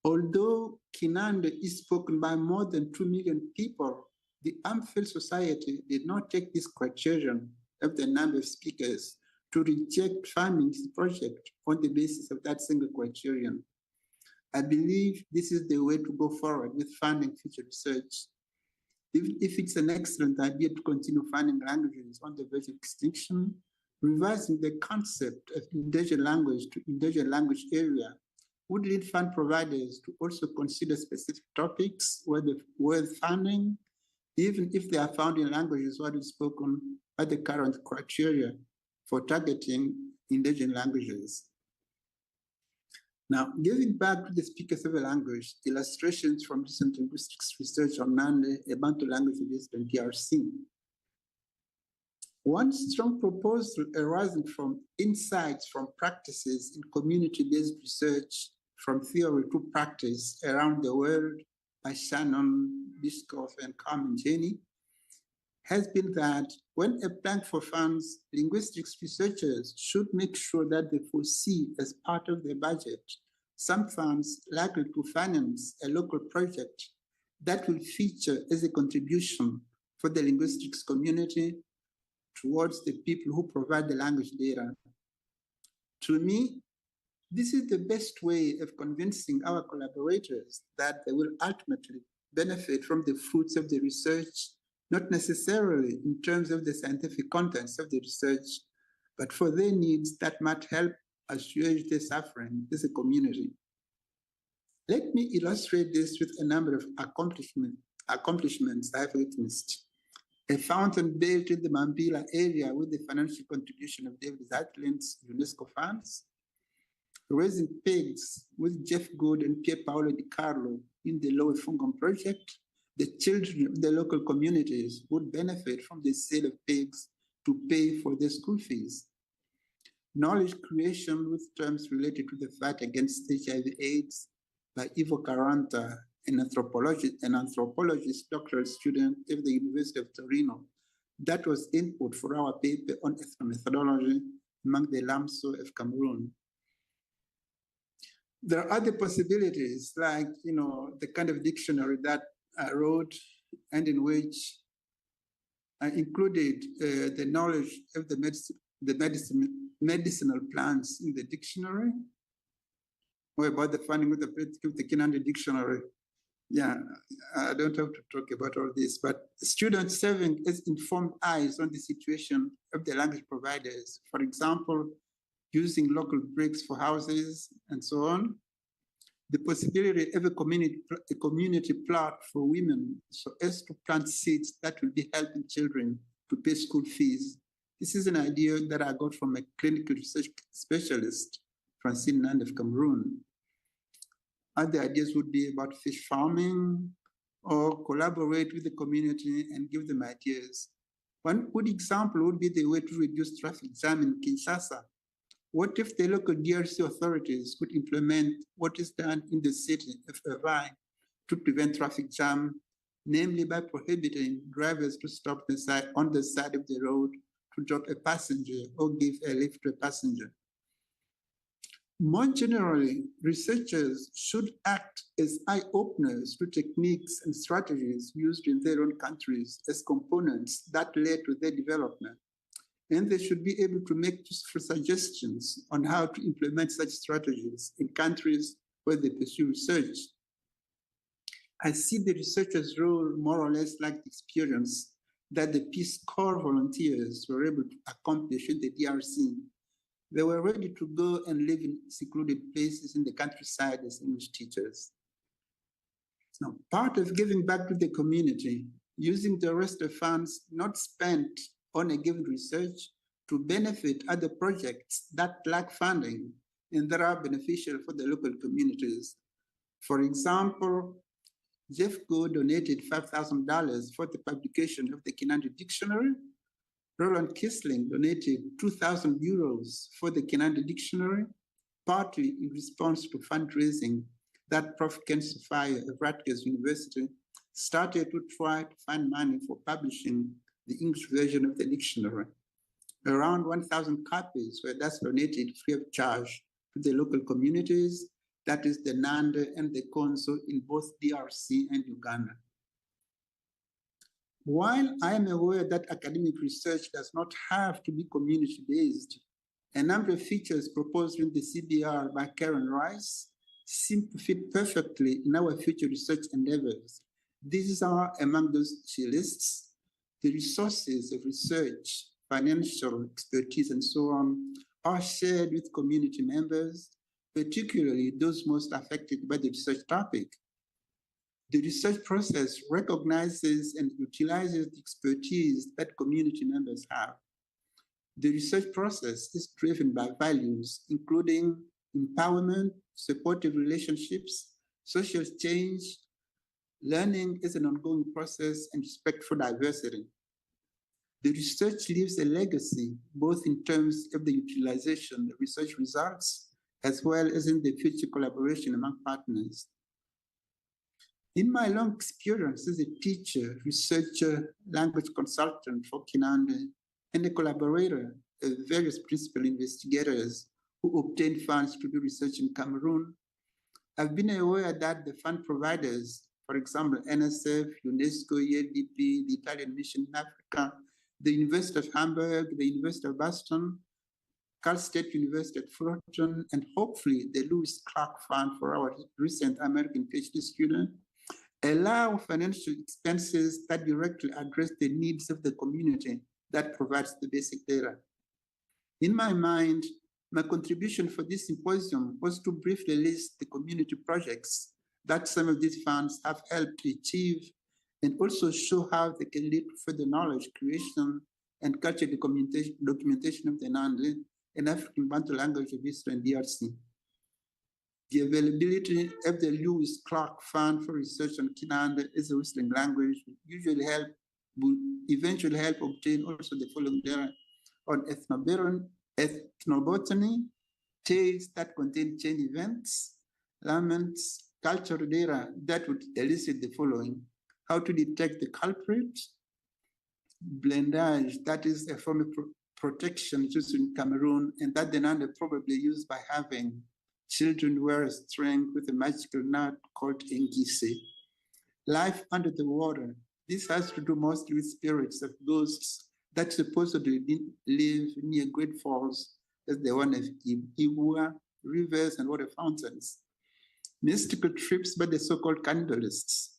Although Kinande is spoken by more than 2 million people, the Amphil Society did not take this criterion of the number of speakers to reject funding this project on the basis of that single criterion. I believe this is the way to go forward with funding future research. If it's an excellent idea to continue funding languages on the verge of extinction, revising the concept of endangered language to endangered language area would lead fund providers to also consider specific topics worth funding, even if they are found in languages already spoken by the current criteria for targeting endangered languages. Now, giving back to the speakers of a language, illustrations from recent linguistics research on Nande, a Bantu language based in DRC. One strong proposal arising from insights from practices in community-based research from theory to practice around the world by Shannon, Biscoff, and Carmen Jenny has been that when applying for funds, linguistics researchers should make sure that they foresee as part of their budget some funds likely to finance a local project that will feature as a contribution for the linguistics community towards the people who provide the language data. To me, this is the best way of convincing our collaborators that they will ultimately benefit from the fruits of the research, not necessarily in terms of the scientific contents of the research, but for their needs that might help assuage their suffering as a community. Let me illustrate this with a number of accomplishments I've witnessed. A fountain built in the Mambila area with the financial contribution of David Zatlin's UNESCO funds, raising pigs with Jeff Good and Pier Paolo Di Carlo in the Lower Fungom project. The children of the local communities would benefit from the sale of pigs to pay for their school fees. Knowledge creation with terms related to the fight against HIV/AIDS by Ivo Caranta, an anthropologist doctoral student at the University of Torino. That was input for our paper on ethnomethodology among the Lamso of Cameroon. There are other possibilities, like the kind of dictionary that I wrote and in which I included the knowledge of the medicinal plants in the dictionary, or about the funding of the Kinande dictionary. Yeah, I don't have to talk about all this, but students serving as informed eyes on the situation of the language providers, for example, using local bricks for houses and so on. the possibility of a community plot for women so as to plant seeds that will be helping children to pay school fees. This is an idea that I got from a clinical research specialist, Francine Nand of Cameroon. Other ideas would be about fish farming or collaborate with the community and give them ideas. One good example would be the way to reduce traffic jam in Kinshasa. What if the local DRC authorities could implement what is done in the city of Irvine to prevent traffic jam, namely by prohibiting drivers to stop on the side of the road to drop a passenger or give a lift to a passenger? More generally, researchers should act as eye-openers to techniques and strategies used in their own countries as components that led to their development. And they should be able to make useful suggestions on how to implement such strategies in countries where they pursue research. I see the researchers' role more or less like the experience that the Peace Corps volunteers were able to accomplish in the DRC. They were ready to go and live in secluded places in the countryside as English teachers. Now, part of giving back to the community, using the rest of funds not spent on a given research to benefit other projects that lack funding and that are beneficial for the local communities. For example, Jeff Go donated $5,000 for the publication of the Kinandi Dictionary. Roland Kissling donated 2,000 euros for the Kinandi Dictionary, partly in response to fundraising that Prof. Ken Sofia of Rutgers University started to try to find money for publishing the English version of the dictionary. Around 1,000 copies were thus donated free of charge to the local communities, that is the Nande and the Konzo in both DRC and Uganda. While I am aware that academic research does not have to be community-based, a number of features proposed in the CBR by Karen Rice seem to fit perfectly in our future research endeavors. These are among those she lists: the resources of research, financial expertise, and so on are shared with community members, particularly those most affected by the research topic. The research process recognizes and utilizes the expertise that community members have. The research process is driven by values, including empowerment, supportive relationships, social change, learning is an ongoing process, and respect for diversity. The research leaves a legacy, both in terms of the utilization of research results, as well as in the future collaboration among partners. In my long experience as a teacher, researcher, language consultant for Kinande, and a collaborator of various principal investigators who obtained funds to do research in Cameroon, I've been aware that the fund providers, for example, NSF, UNESCO, UNDP, the Italian Mission in Africa, the University of Hamburg, the University of Boston, Cal State University at Fullerton, and hopefully the Lewis Clark Fund for our recent American PhD student, allow financial expenses that directly address the needs of the community that provides the basic data. In my mind, my contribution for this symposium was to briefly list the community projects that some of these funds have helped to achieve, and also show how they can lead to further knowledge creation and cultural documentation of the Nandi and African Bantu language of Eastern DRC. The availability of the Lewis Clark Fund for Research on Kinande as a Whistling language will eventually help obtain also the following data on ethnobotany, tales that contain chain events, laments, cultural data that would elicit the following: how to detect the culprit, blendage, that is a form of protection used in Cameroon, and that the Nande probably used by having children wear a string with a magical knot called Ngessimo. Life under the water. This has to do mostly with spirits of ghosts that supposedly live near great falls, as the one of Huayhua, rivers, and water fountains. Mystical trips by the so-called cannibalists.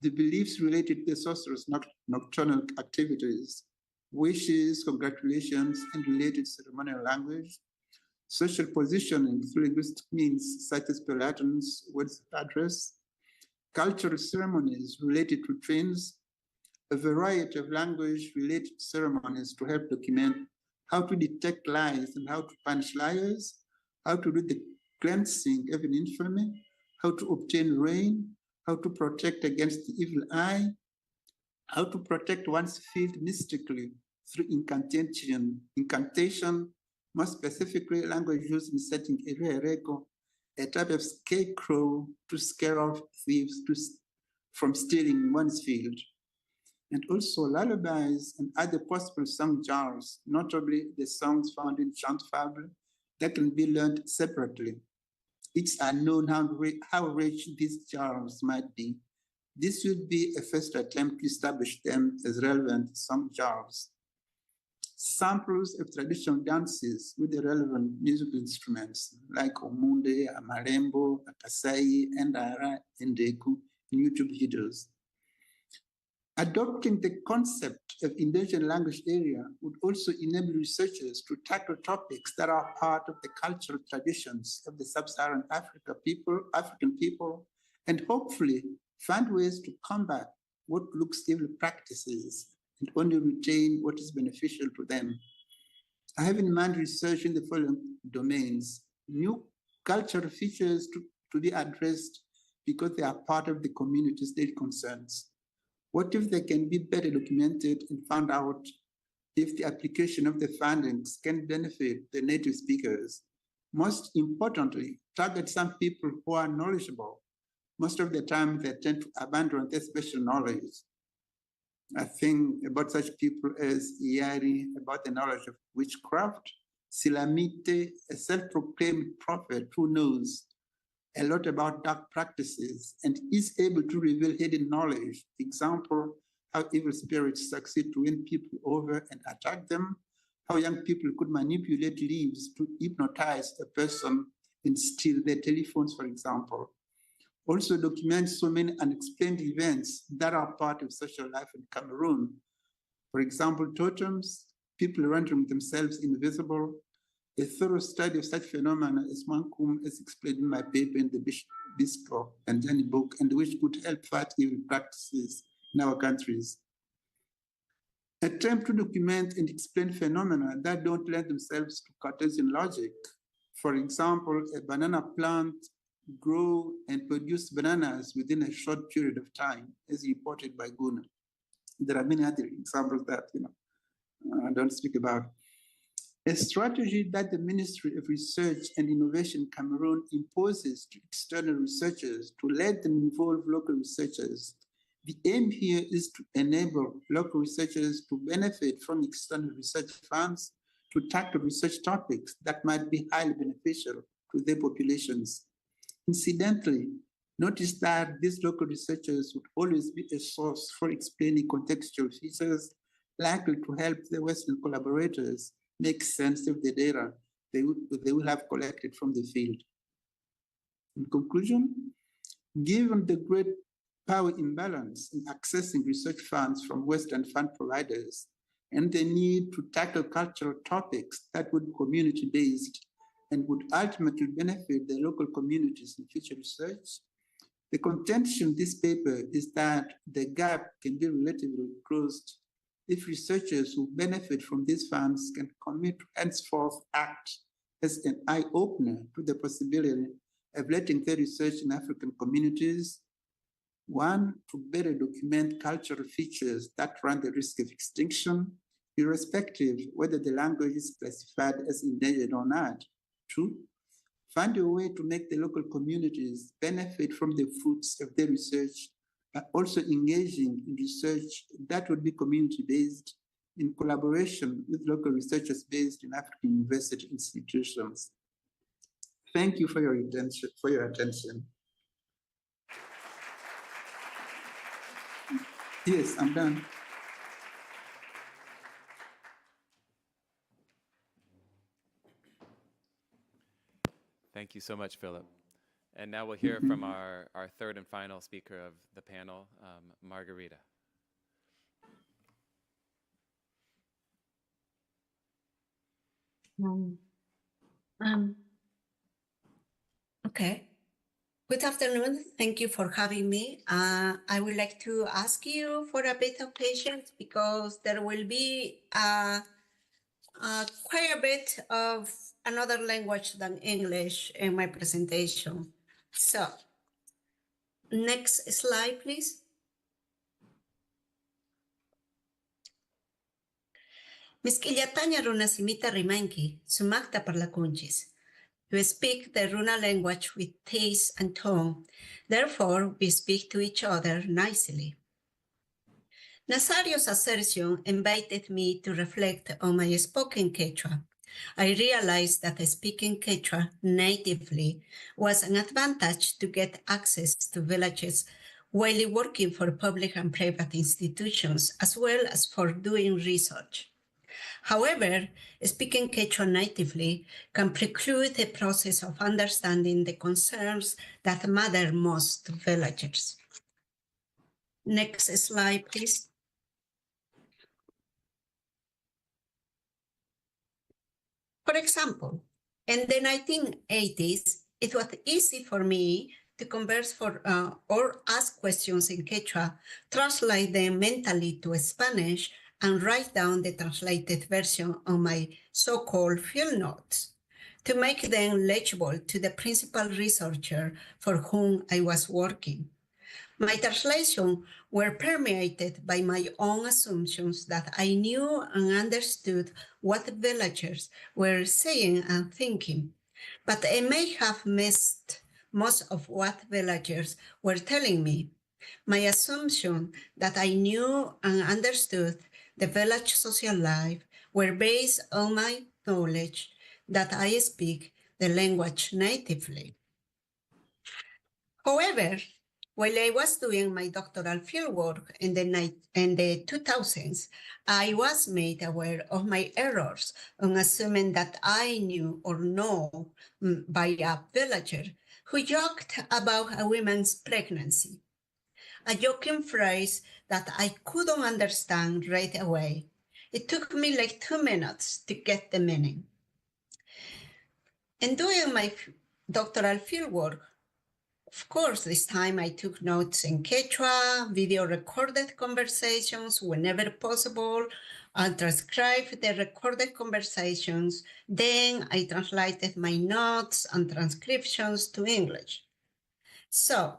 The beliefs related to the sorcerer's nocturnal activities, wishes, congratulations, and related ceremonial language. social positioning through linguistic means such as Platon's words of address, cultural ceremonies related to trends, a variety of language-related ceremonies to help document how to detect lies and how to punish liars, how to do the cleansing of an infamy, how to obtain rain, how to protect against the evil eye, how to protect one's field mystically through incantation, more specifically language used in setting a type of scarecrow to scare off thieves from stealing one's field. And also lullabies and other possible song genres, notably the songs found in chant fable that can be learned separately. It's unknown how rich these genres might be. This would be a first attempt to establish them as relevant song genres. Samples of traditional dances with the relevant musical instruments like Omunde, Amalembo, Akasai, Endara, and Deku in YouTube videos. Adopting the concept of indigenous language area would also enable researchers to tackle topics that are part of the cultural traditions of the Sub-Saharan African people, and hopefully find ways to combat what looks evil practices and only retain what is beneficial to them. I have in mind research in the following domains: new cultural features to be addressed because they are part of the community's daily concerns. What if they can be better documented and found out if the application of the findings can benefit the native speakers? Most importantly, target some people who are knowledgeable. Most of the time, they tend to abandon their special knowledge. I think about such people as Iyari, about the knowledge of witchcraft, Silamite, a self-proclaimed prophet who knows a lot about dark practices and is able to reveal hidden knowledge. Example, how evil spirits succeed to win people over and attack them, how young people could manipulate leaves to hypnotize a person and steal their telephones, for example. Also documents so many unexplained events that are part of social life in Cameroon. For example, totems, people rendering themselves invisible. A thorough study of such phenomena as Mankum is explained in my paper in the Bispo and Jenny book, and which could help fight evil practices in our countries. Attempt to document and explain phenomena that don't lend themselves to Cartesian logic. For example, a banana plant grow and produce bananas within a short period of time, as reported by Guna. There are many other examples that I don't speak about. A strategy that the Ministry of Research and Innovation Cameroon imposes to external researchers to let them involve local researchers. The aim here is to enable local researchers to benefit from external research funds to tackle research topics that might be highly beneficial to their populations. Incidentally, notice that these local researchers would always be a source for explaining contextual features likely to help the Western collaborators make sense of the data they will have collected from the field. In conclusion, given the great power imbalance in accessing research funds from Western fund providers and the need to tackle cultural topics that would be community-based and would ultimately benefit the local communities in future research, the contention of this paper is that the gap can be relatively closed if researchers who benefit from these funds can commit to henceforth act as an eye-opener to the possibility of letting their research in African communities, one, to better document cultural features that run the risk of extinction, irrespective whether the language is classified as endangered or not. Two, find a way to make the local communities benefit from the fruits of their research, but also engaging in research that would be community-based in collaboration with local researchers based in African university institutions. Thank you for your attention. Yes, I'm done. Thank you so much, Philip. And now we'll hear from our third and final speaker of the panel, Margarita. Okay. Good afternoon. Thank you for having me. I would like to ask you for a bit of patience because there will be quite a bit of another language than English in my presentation. So, next slide, please. Miskillatanya runa simita rimanki, sumakta parlakunchis. We speak the Runa language with taste and tone. Therefore, we speak to each other nicely. Nazario's assertion invited me to reflect on my spoken Quechua. I realized that speaking Quechua natively was an advantage to get access to villages while working for public and private institutions, as well as for doing research. However, speaking Quechua natively can preclude the process of understanding the concerns that matter most to villagers. Next slide, please. For example, in the 1980s, it was easy for me to converse or ask questions in Quechua, translate them mentally to Spanish, and write down the translated version on my so-called field notes to make them legible to the principal researcher for whom I was working. My translations were permeated by my own assumptions that I knew and understood what villagers were saying and thinking, but I may have missed most of what villagers were telling me. My assumption that I knew and understood the village social life were based on my knowledge that I speak the language natively. However, while I was doing my doctoral fieldwork in the 2000s, I was made aware of my errors on assuming that I knew or know by a villager who joked about a woman's pregnancy, a joking phrase that I couldn't understand right away. It took me like 2 minutes to get the meaning. In doing my doctoral fieldwork, of course, this time I took notes in Quechua, video recorded conversations whenever possible, and transcribed the recorded conversations. Then I translated my notes and transcriptions to English. So,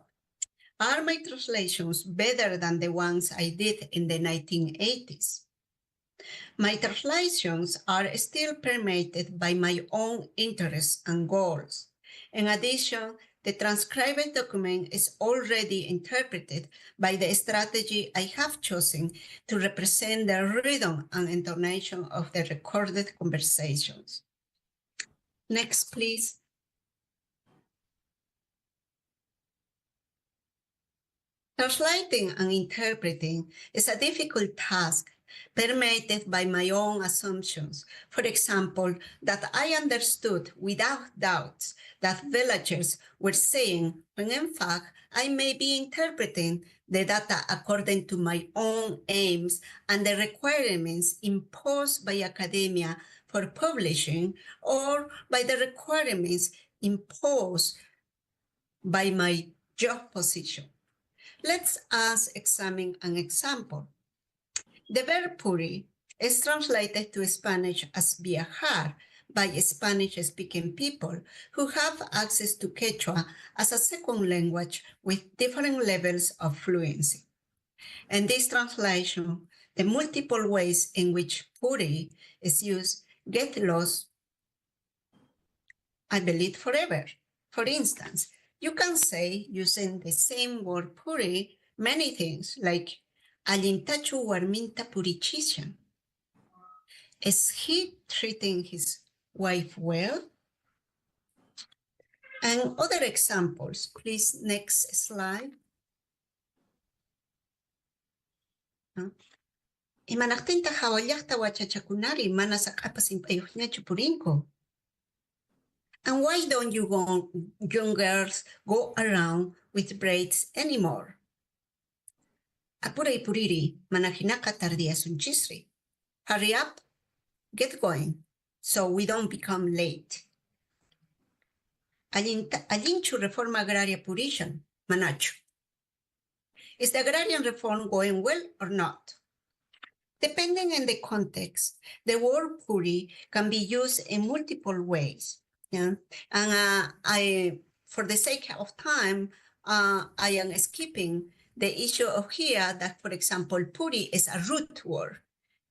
are my translations better than the ones I did in the 1980s? My translations are still permeated by my own interests and goals. In addition, the transcribed document is already interpreted by the strategy I have chosen to represent the rhythm and intonation of the recorded conversations. Next, please. Translating and interpreting is a difficult task permeated by my own assumptions. For example, that I understood without doubts that villagers were saying, when in fact I may be interpreting the data according to my own aims and the requirements imposed by academia for publishing, or by the requirements imposed by my job position. Let's examine an example. The verb puri is translated to Spanish as viajar by Spanish-speaking people who have access to Quechua as a second language with different levels of fluency. In this translation, the multiple ways in which puri is used get lost, I believe, forever. For instance, you can say, using the same word puri, many things like Alintachu warminta purichishan. Is he treating his wife well? And other examples, please, next slide. Imanaktinta hawallakta wachachakunari manasakapasin payuhñachu purinko. And why don't young girls go around with braids anymore? Apuray puriri, manajinaka tardia sunchisri. Hurry up, get going, so we don't become late. alinchu reforma agraria purishan, manacho. Is the agrarian reform going well or not? Depending on the context, the word puri can be used in multiple ways. Yeah? And for the sake of time, I am skipping the issue of here that, for example, puri is a root word.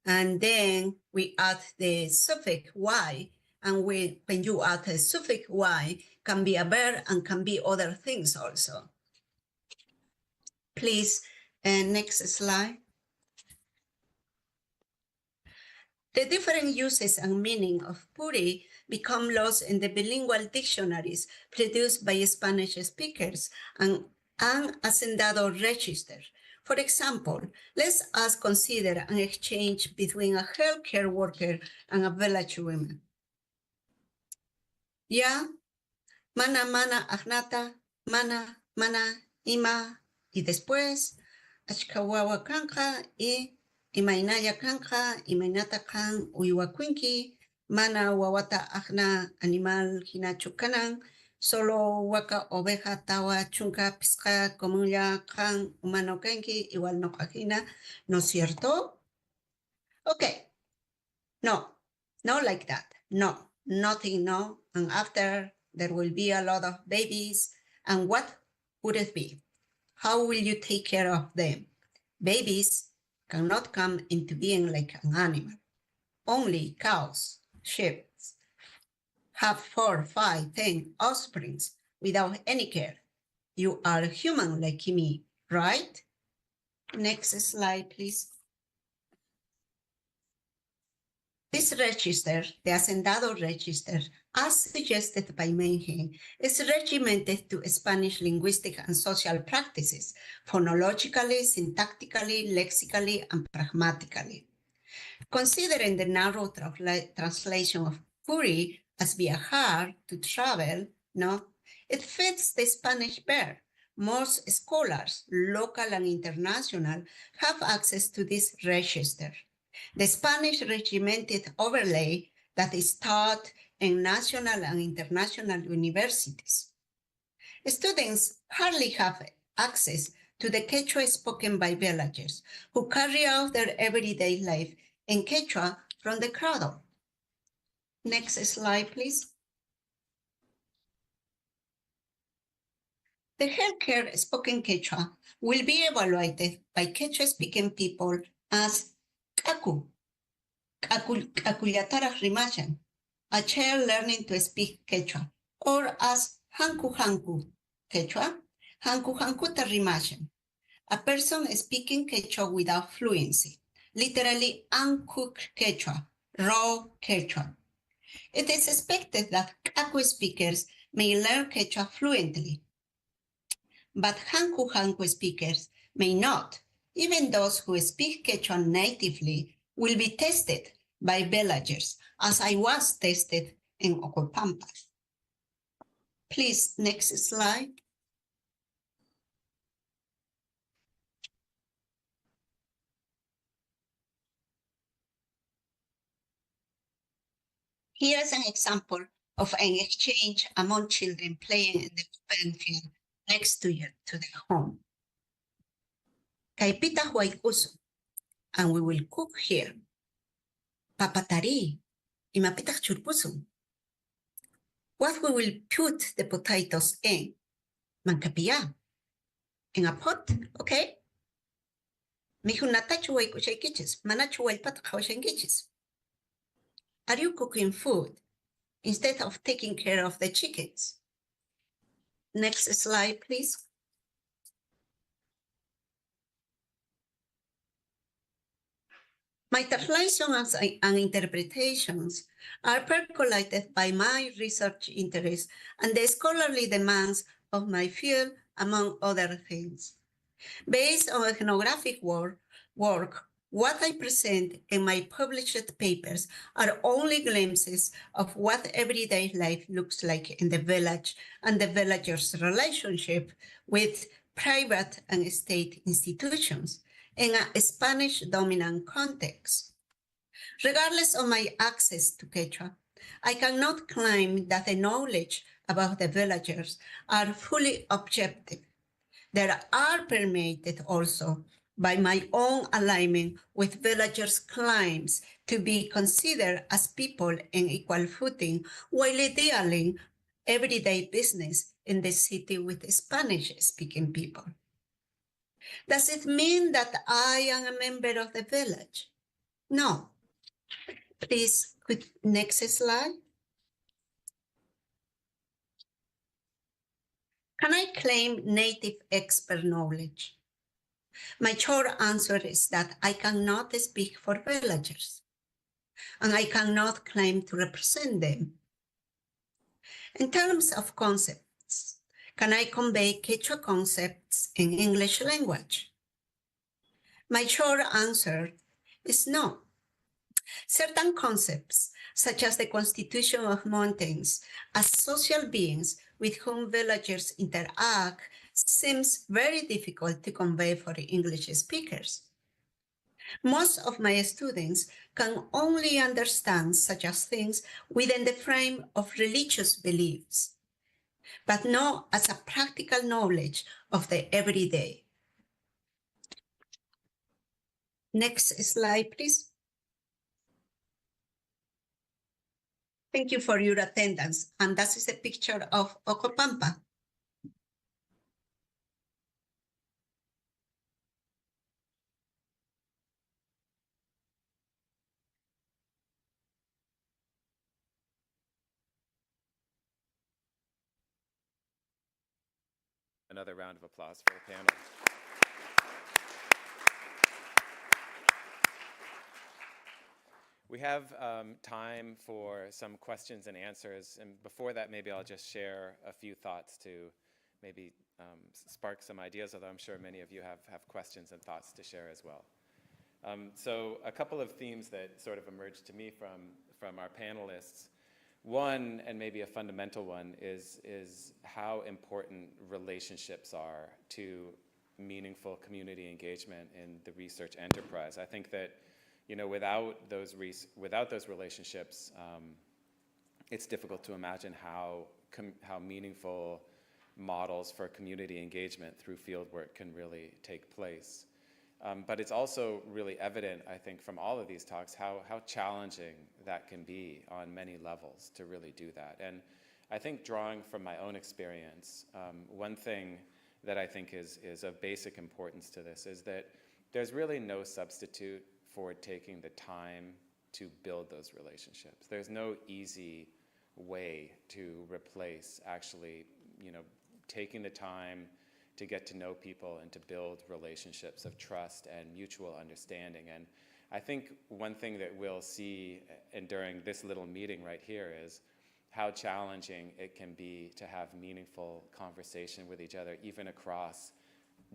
And then we add the suffix y. And when you add the suffix y, can be a verb and can be other things also. Please, next slide. The different uses and meaning of puri become lost in the bilingual dictionaries produced by Spanish speakers and an hacendado register. For example, let's us consider an exchange between a healthcare worker and a village woman. Ya, mana agnata, mana ima, y después, achkawawa kanka y imainaya kanka, imainata kan uyuakwinki, mana wawata agna animal hinachukanan, solo waka oveja tawa chunka pisca comunya kan humano kenki, igual no kajina, ¿no es cierto? Okay, no like that, no, nothing, no, and after there will be a lot of babies, and what would it be? How will you take care of them? Babies cannot come into being like an animal. Only cows, sheep, have 4, 5, 10 offsprings without any care. You are human like me, right? Next slide, please. This register, the Hacendado register, as suggested by Mengen, is regimented to Spanish linguistic and social practices, phonologically, syntactically, lexically, and pragmatically. Considering the narrow translation of puri as viajar, to travel, no, it fits the Spanish verb. Most scholars, local and international, have access to this register. The Spanish regimented overlay that is taught in national and international universities. Students hardly have access to the Quechua spoken by villagers who carry out their everyday life in Quechua from the cradle. Next slide, please. The healthcare spoken Quechua will be evaluated by Quechua-speaking people as Kaku, Kakulyatara Rimayan, a child learning to speak Quechua, or as Hanku Quechua, Hanku Tarimayan, a person speaking Quechua without fluency, literally uncooked Quechua, raw Quechua. It is expected that Kaku speakers may learn Quechua fluently, but Hanku speakers may not. Even those who speak Quechua natively will be tested by villagers, as I was tested in Ocolpampa. Please, next slide. Here's an example of an exchange among children playing in the open field next to their home. Kaipita huaykusu, and we will cook here. Papatari, imapitach churpusu. What we will put the potatoes in? Mancapia. In a pot, okay? Mijunatachu huaykuchaykichis, manachu huaypata hawshankichis. Are you cooking food instead of taking care of the chickens? Next slide, please. My translations and interpretations are percolated by my research interests and the scholarly demands of my field, among other things. Based on ethnographic work, what I present in my published papers are only glimpses of what everyday life looks like in the village and the villagers' relationship with private and state institutions in a Spanish dominant context. Regardless of my access to Quechua, I cannot claim that the knowledge about the villagers are fully objective. They are permeated also by my own alignment with villagers' claims to be considered as people in equal footing while dealing everyday business in the city with Spanish-speaking people. Does it mean that I am a member of the village? No. Please, next slide. Can I claim native expert knowledge? My short answer is that I cannot speak for villagers, and I cannot claim to represent them. In terms of concepts, can I convey Quechua concepts in English language? My short answer is no. Certain concepts, such as the constitution of mountains as social beings with whom villagers interact, seems very difficult to convey for English speakers. Most of my students can only understand such as things within the frame of religious beliefs, but not as a practical knowledge of the everyday. Next slide, please. Thank you for your attendance. And that is a picture of Ocopampa. Another round of applause for the panel. We have time for some questions and answers, and before that, maybe I'll just share a few thoughts to maybe spark some ideas, although I'm sure many of you have questions and thoughts to share as well. So a couple of themes that sort of emerged to me from our panelists. One, and maybe a fundamental one, is how important relationships are to meaningful community engagement in the research enterprise. I think that, you know, without those relationships, it's difficult to imagine how meaningful models for community engagement through fieldwork can really take place. But it's also really evident, I think, from all of these talks, how challenging that can be on many levels to really do that. And I think drawing from my own experience, one thing that I think is of basic importance to this is that there's really no substitute for taking the time to build those relationships. There's no easy way to replace actually, you know, taking the time to get to know people and to build relationships of trust and mutual understanding. And I think one thing that we'll see and during this little meeting right here is how challenging it can be to have meaningful conversation with each other, even across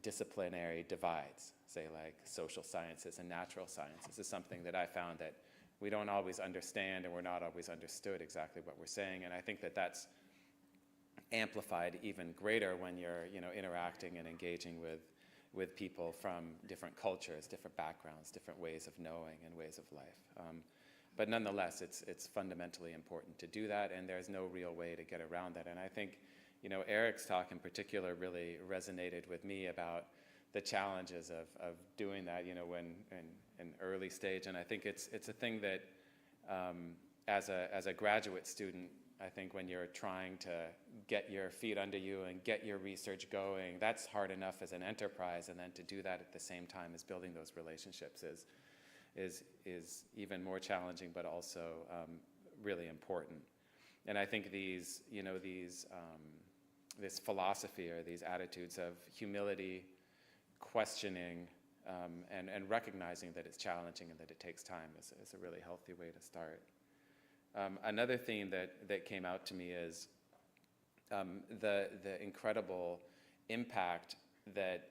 disciplinary divides, say like social sciences and natural sciences, is something that I found that we don't always understand and we're not always understood exactly what we're saying. And I think that that's amplified even greater when you're, you know, interacting and engaging with people from different cultures, different backgrounds, different ways of knowing and ways of life. But nonetheless, it's fundamentally important to do that, and there's no real way to get around that. And I think, you know, Eric's talk in particular really resonated with me about the challenges of doing that, you know, when in an early stage. And I think it's a thing that as a graduate student, I think when you're trying to get your feet under you and get your research going, that's hard enough as an enterprise, and then to do that at the same time as building those relationships is even more challenging, but also really important. And I think these, you know, this philosophy or these attitudes of humility, questioning, and recognizing that it's challenging and that it takes time is a really healthy way to start. Another theme that came out to me is the incredible impact that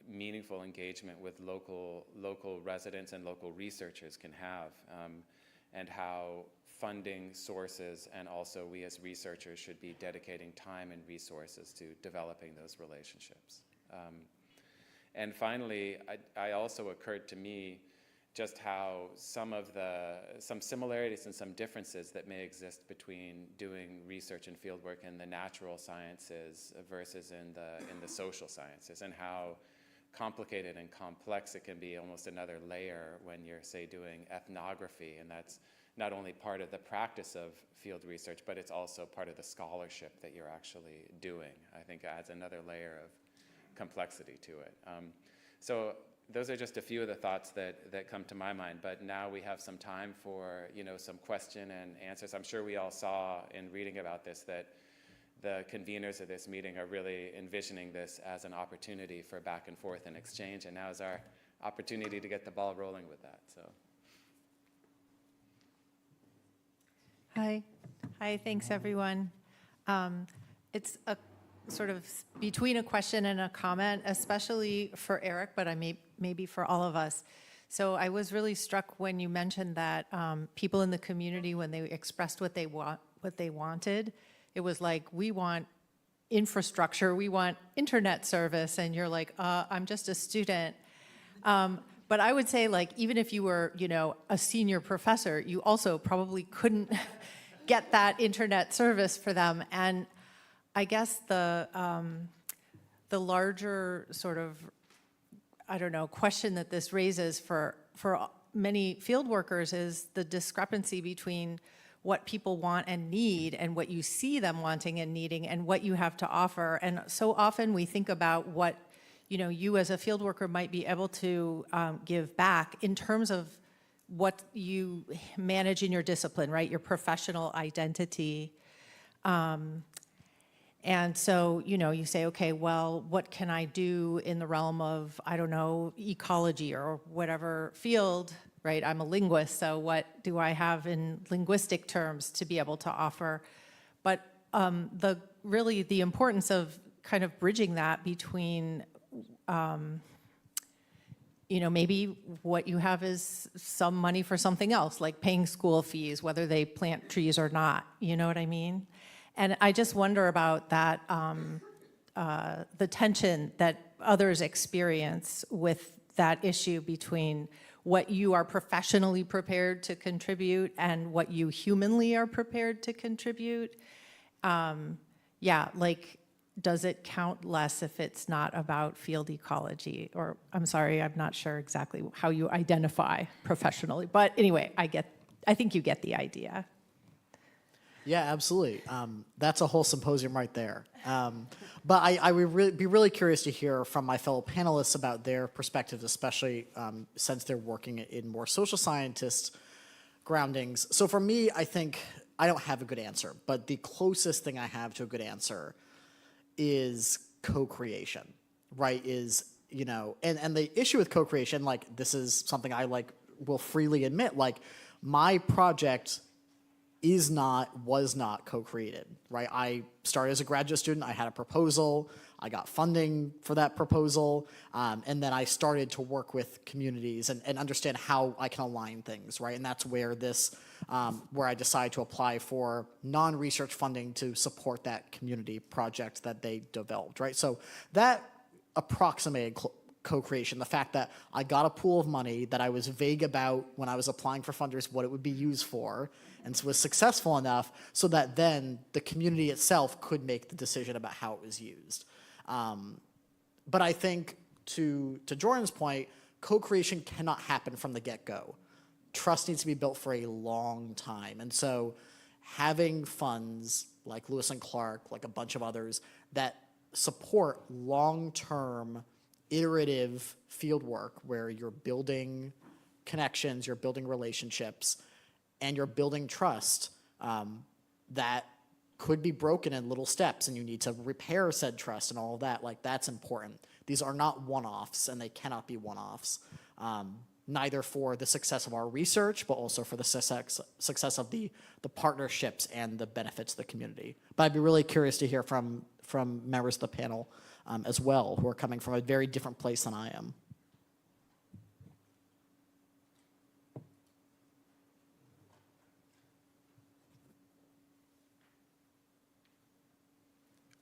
meaningful engagement with local residents and local researchers can have, and how funding sources and also we as researchers should be dedicating time and resources to developing those relationships. And finally, I also occurred to me just how some similarities and some differences that may exist between doing research and fieldwork in the natural sciences versus in the social sciences, and how complicated and complex it can be, almost another layer when you're, say, doing ethnography, and that's not only part of the practice of field research, but it's also part of the scholarship that you're actually doing. I think it adds another layer of complexity to it. So those are just a few of the thoughts that come to my mind, but now we have some time for, some question and answers. I'm sure we all saw in reading about this that the conveners of this meeting are really envisioning this as an opportunity for back and forth and exchange, and now is our opportunity to get the ball rolling with that. So. Hi, thanks everyone. It's a sort of between a question and a comment, especially for Eric, but maybe for all of us. So I was really struck when you mentioned that people in the community, when they expressed what they wanted, it was like, we want infrastructure, we want internet service, and you're like, I'm just a student. But I would say, like, even if you were, a senior professor, you also probably couldn't get that internet service for them. And I guess the larger sort of, question that this raises for many field workers is the discrepancy between what people want and need and what you see them wanting and needing and what you have to offer. And so often we think about what, you as a field worker might be able to give back in terms of what you manage in your discipline, right? Your professional identity. And so, you say, okay, well, what can I do in the realm of, ecology or whatever field, right? I'm a linguist, so what do I have in linguistic terms to be able to offer? But the importance of kind of bridging that between, maybe what you have is some money for something else, like paying school fees, whether they plant trees or not, you know what I mean? And I just wonder about that, the tension that others experience with that issue between what you are professionally prepared to contribute and what you humanly are prepared to contribute. Does it count less if it's not about field ecology? Or, I'm sorry, I'm not sure exactly how you identify professionally. But anyway, I think you get the idea. Yeah, absolutely. That's a whole symposium right there. But I would be really curious to hear from my fellow panelists about their perspectives, especially since they're working in more social scientist groundings. So for me, I think I don't have a good answer, but the closest thing I have to a good answer is co-creation, right? And the issue with co-creation, like, this is something I will freely admit, like, my project was not co-created, right? I started as a graduate student, I had a proposal, I got funding for that proposal, and then I started to work with communities and understand how I can align things, right? And that's where where I decided to apply for non-research funding to support that community project that they developed, right? So that approximated co-creation, the fact that I got a pool of money that I was vague about when I was applying for funders, what it would be used for, and was successful enough so that then the community itself could make the decision about how it was used. But I think to Jordan's point, co-creation cannot happen from the get-go. Trust needs to be built for a long time. And so having funds like Lewis and Clark, like a bunch of others, that support long-term iterative field work where you're building connections, you're building relationships, and you're building trust that could be broken in little steps, and you need to repair said trust and all of that. Like, that's important. These are not one-offs, and they cannot be one-offs, neither for the success of our research, but also for the success of the partnerships and the benefits of the community. But I'd be really curious to hear from members of the panel as well, who are coming from a very different place than I am.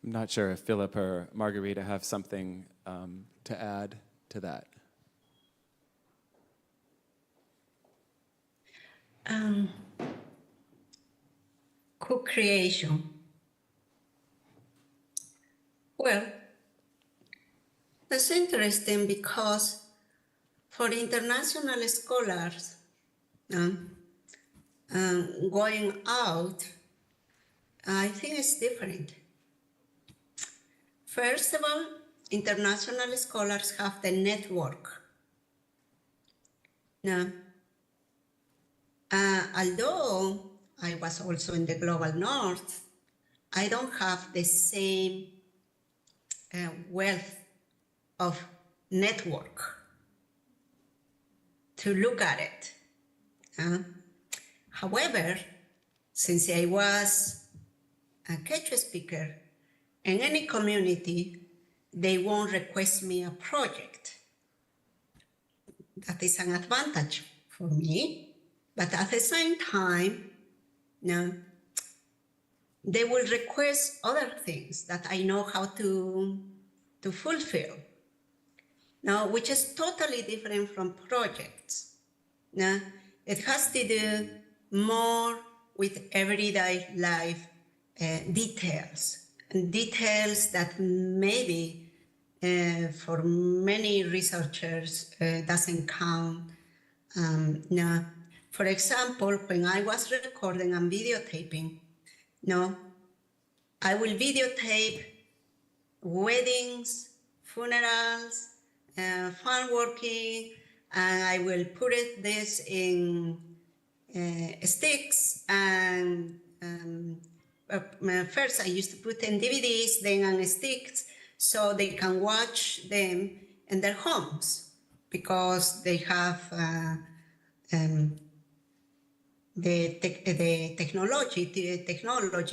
I'm not sure if Philip or Margarita have something to add to that. co-creation. Well, that's interesting because for international scholars going out, I think it's different. First of all, international scholars have the network. Now, although I was also in the global north, I don't have the same wealth of network to look at it. However, since I was a Quechua speaker, in any community, they won't request me a project. That is an advantage for me, but at the same time, they will request other things that I know how to fulfill. Now, which is totally different from projects. Now, it has to do more with everyday life details, and details that maybe for many researchers doesn't count. Now, for example, when I was recording and videotaping, I will videotape weddings, funerals, farm working, and I will put this in sticks. And first I used to put in DVDs, then on sticks, so they can watch them in their homes because they have the technology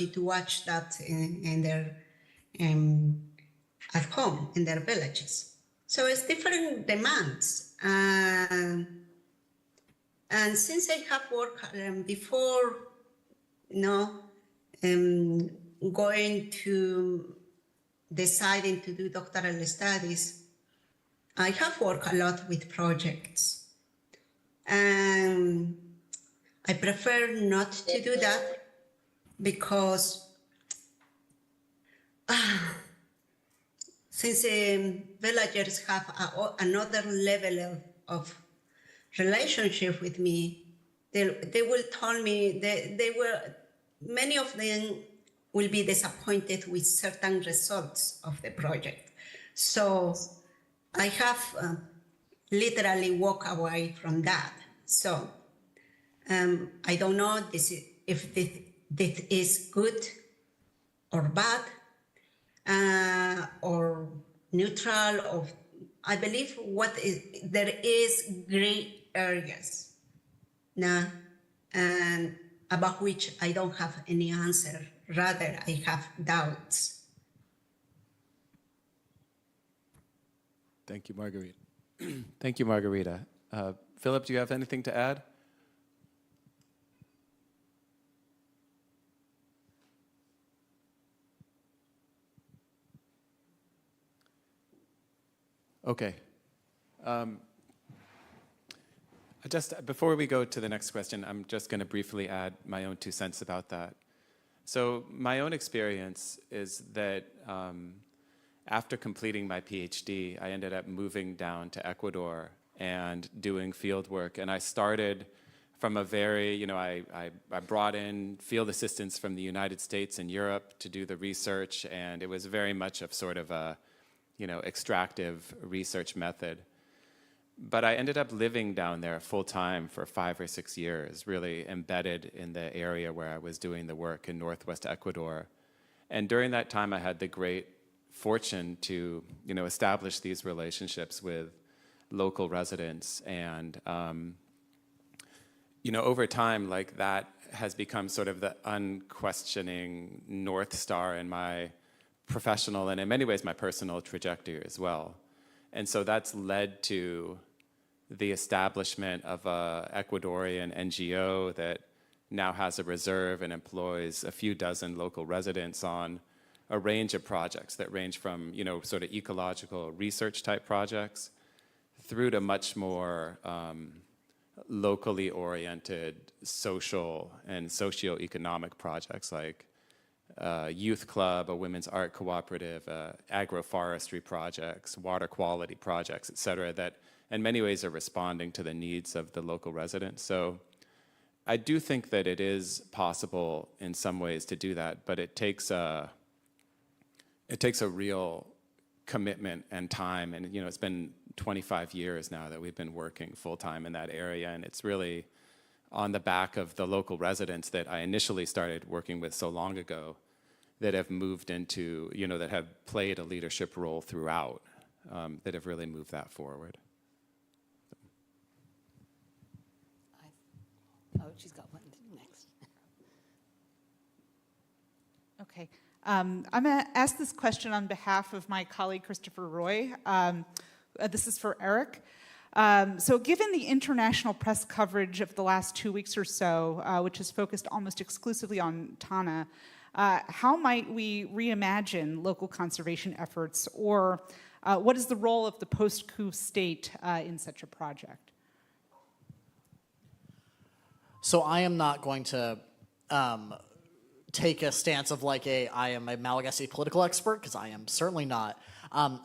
to watch that in their at home in their villages. So it's different demands. And since I have worked before, going to deciding to do doctoral studies, I have worked a lot with projects. And I prefer not to do that because since villagers have another level of relationship with me, they will tell me many of them will be disappointed with certain results of the project. So I have literally walked away from that. So I don't know if this is good or bad, or neutral, or I believe there is gray areas now, and about which I don't have any answer. Rather, I have doubts. Thank you, Margarita. Thank you, Margarita. Philip, do you have anything to add? Okay. Before we go to the next question, I'm just going to briefly add my own 2 cents about that. So my own experience is that after completing my PhD, I ended up moving down to Ecuador and doing field work. And I started from a very, I brought in field assistants from the United States and Europe to do the research, and it was very much of sort of a, extractive research method. But I ended up living down there full time for 5 or 6 years, really embedded in the area where I was doing the work in northwest Ecuador. And during that time, I had the great fortune to, establish these relationships with local residents. And, over time, that has become sort of the unquestioning North Star in my professional and in many ways my personal trajectory as well. And so that's led to the establishment of a Ecuadorian NGO that now has a reserve and employs a few dozen local residents on a range of projects that range from, sort of ecological research type projects through to much more locally oriented social and socioeconomic projects like youth club, a women's art cooperative, agroforestry projects, water quality projects, et cetera, that in many ways are responding to the needs of the local residents. So I do think that it is possible in some ways to do that, but it takes a real commitment and time. And it's been 25 years now that we've been working full time in that area, and it's really on the back of the local residents that I initially started working with so long ago that have moved into, that have played a leadership role throughout, that have really moved that forward. Oh, she's got one next. Okay. I'm going to ask this question on behalf of my colleague, Christopher Roy. This is for Eric. So given the international press coverage of the last 2 weeks or so, which is focused almost exclusively on Tana, how might we reimagine local conservation efforts, or what is the role of the post-coup state in such a project? So I am not going to take a stance of like I am a Malagasy political expert, because I am certainly not.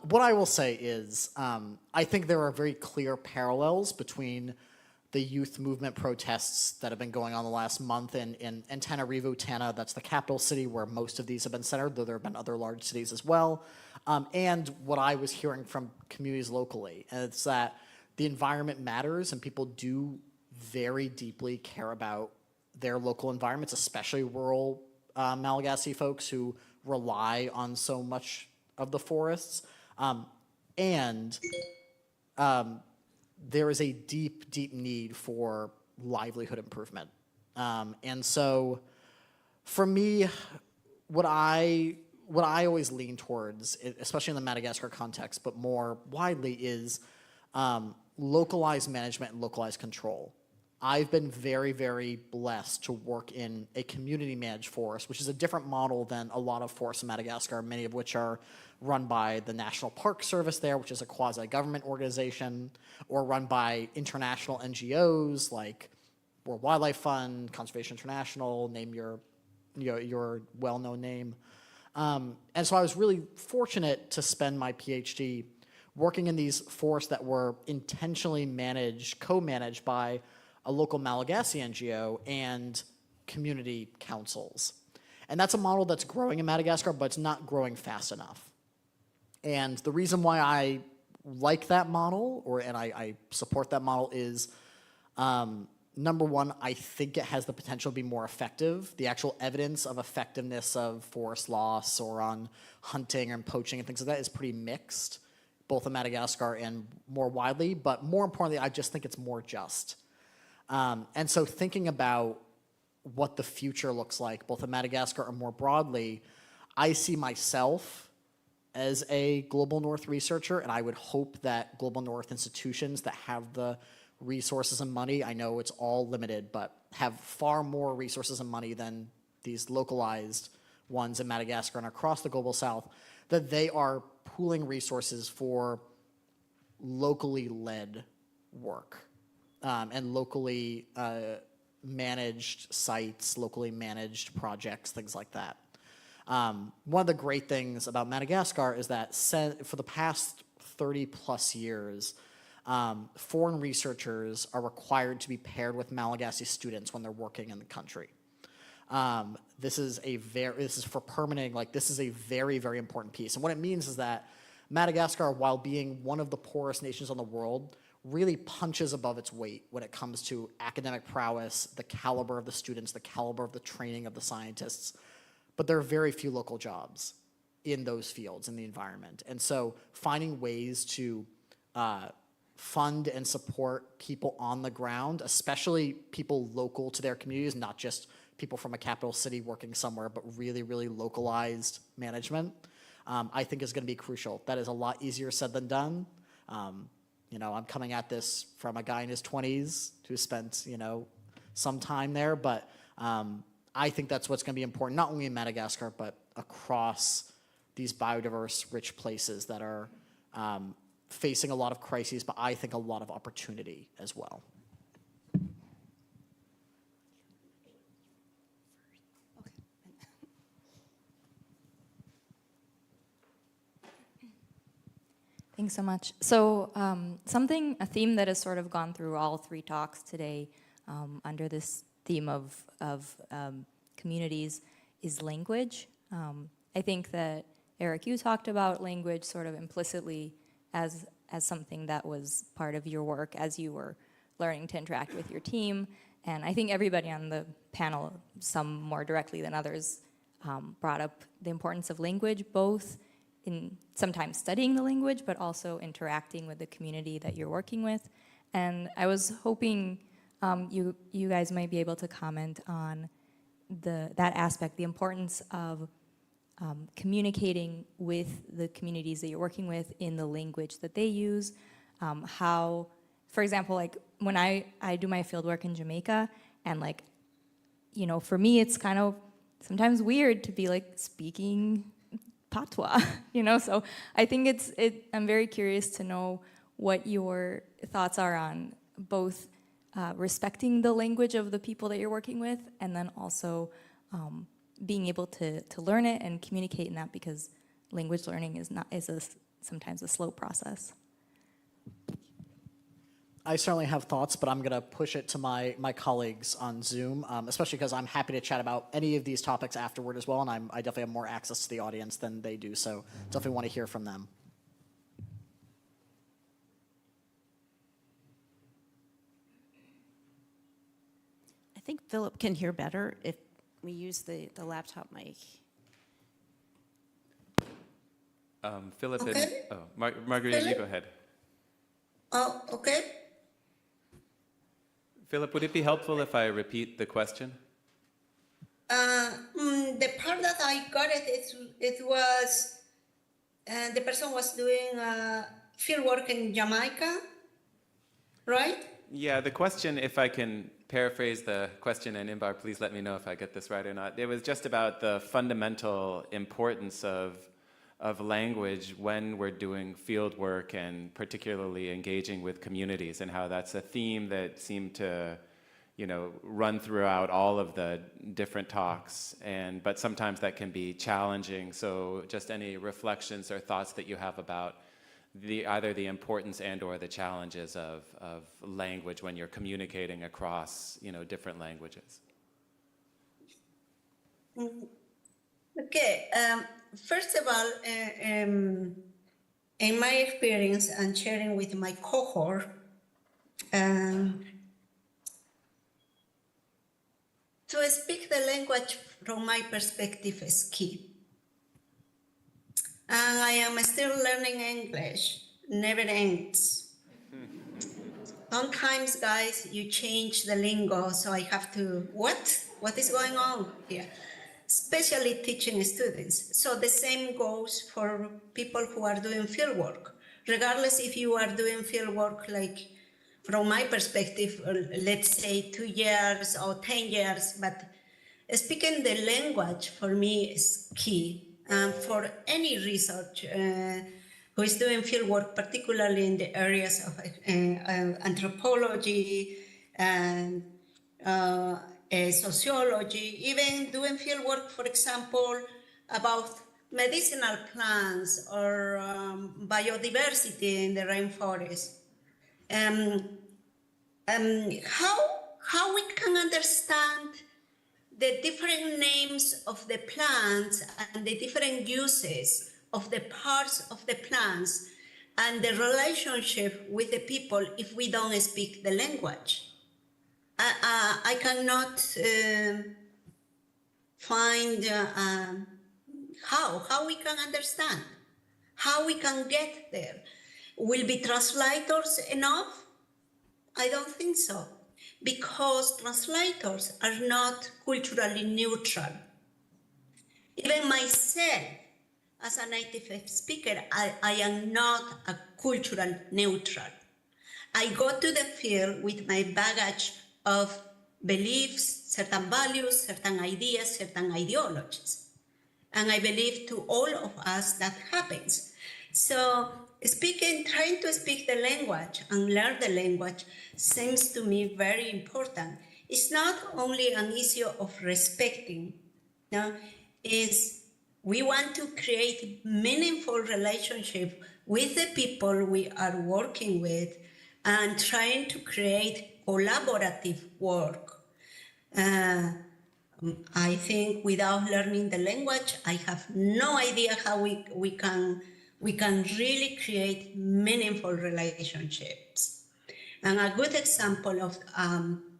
What I will say is I think there are very clear parallels between the youth movement protests that have been going on the last month in Antananarivo, Tana, that's the capital city where most of these have been centered, though there have been other large cities as well, and what I was hearing from communities locally. And it's that the environment matters, and people do very deeply care about their local environments, especially rural Malagasy folks who rely on so much of the forests. There is a deep, deep need for livelihood improvement. And so for me, what I always lean towards, especially in the Madagascar context, but more widely, is localized management and localized control. I've been very, very blessed to work in a community-managed forest, which is a different model than a lot of forests in Madagascar, many of which are run by the National Park Service there, which is a quasi-government organization, or run by international NGOs like World Wildlife Fund, Conservation International, name your well-known name. And so I was really fortunate to spend my PhD working in these forests that were intentionally managed, co-managed by a local Malagasy NGO and community councils. And that's a model that's growing in Madagascar, but it's not growing fast enough. And the reason why I like that model, and I support that model, is number one, I think it has the potential to be more effective. The actual evidence of effectiveness of forest loss or on hunting and poaching and things like that is pretty mixed, both in Madagascar and more widely. But more importantly, I just think it's more just. And so thinking about what the future looks like, both in Madagascar and more broadly, I see myself as a Global North researcher, and I would hope that Global North institutions that have the resources and money, I know it's all limited, but have far more resources and money than these localized ones in Madagascar and across the Global South, that they are pooling resources for locally led work. And locally managed sites, locally managed projects, things like that. One of the great things about Madagascar is that for the past 30 plus years, foreign researchers are required to be paired with Malagasy students when they're working in the country. This is for permitting, this is a very, very important piece. And what it means is that Madagascar, while being one of the poorest nations in the world, really punches above its weight when it comes to academic prowess, the caliber of the students, the caliber of the training of the scientists. But there are very few local jobs in those fields, in the environment. And so finding ways to fund and support people on the ground, especially people local to their communities, not just people from a capital city working somewhere, but really, really localized management, I think is going to be crucial. That is a lot easier said than done. I'm coming at this from a guy in his 20s who spent, some time there, but I think that's what's going to be important, not only in Madagascar, but across these biodiverse, rich places that are facing a lot of crises, but I think a lot of opportunity as well. Thanks so much. So a theme that has sort of gone through all three talks today under this theme of communities is language. I think that, Eric, you talked about language sort of implicitly as something that was part of your work as you were learning to interact with your team. And I think everybody on the panel, some more directly than others, brought up the importance of language, both in sometimes studying the language, but also interacting with the community that you're working with. And I was hoping you guys might be able to comment on that aspect, the importance of communicating with the communities that you're working with in the language that they use. How, for example, like when I do my field work in Jamaica, and like, you know, for me it's kind of sometimes weird to be like speaking patois, you know? So I think I'm very curious to know what your thoughts are on both respecting the language of the people that you're working with, and then also being able to learn it and communicate in that, because language learning is sometimes a slow process. I certainly have thoughts, but I'm going to push it to my colleagues on Zoom, especially because I'm happy to chat about any of these topics afterward as well, and I definitely have more access to the audience than they do, so definitely want to hear from them. I think Philip can hear better if we use the laptop mic. Philip Okay. Margarita, you go ahead. Oh, okay. Philip, would it be helpful if I repeat the question? The part that I got it was the person was doing field work in Jamaica, right? Yeah, the question, if I can paraphrase the question, and Imbar, please let me know if I get this right or not. It was just about the fundamental importance of language when we're doing field work, and particularly engaging with communities, and how that's a theme that seemed to, you know, run throughout all of the different talks, but sometimes that can be challenging. So just any reflections or thoughts that you have about either the importance and or the challenges of language when you're communicating across, you know, different languages. Okay. First of all, in my experience and sharing with my cohort, to speak the language from my perspective is key. And I am still learning English, never ends. Sometimes, guys, you change the lingo, so I have to, what is going on here? Especially teaching students. So the same goes for people who are doing field work. Regardless if you are doing field work, like from my perspective, let's say 2 years or 10 years, but speaking the language for me is key. For any research who is doing field work, particularly in the areas of anthropology and sociology, even doing field work, for example, about medicinal plants or biodiversity in the rainforest. How we can understand the different names of the plants and the different uses of the parts of the plants and the relationship with the people if we don't speak the language. I cannot find how we can understand, how we can get there. Will be translators enough? I don't think so, because translators are not culturally neutral. Even myself, as a native speaker, I am not a cultural neutral. I go to the field with my baggage of beliefs, certain values, certain ideas, certain ideologies. And I believe to all of us that happens. So trying to speak the language and learn the language seems to me very important. It's not only an issue of respecting, no, we want to create meaningful relationship with the people we are working with and trying to create collaborative work. I think without learning the language, I have no idea how we can really create meaningful relationships. And a good example of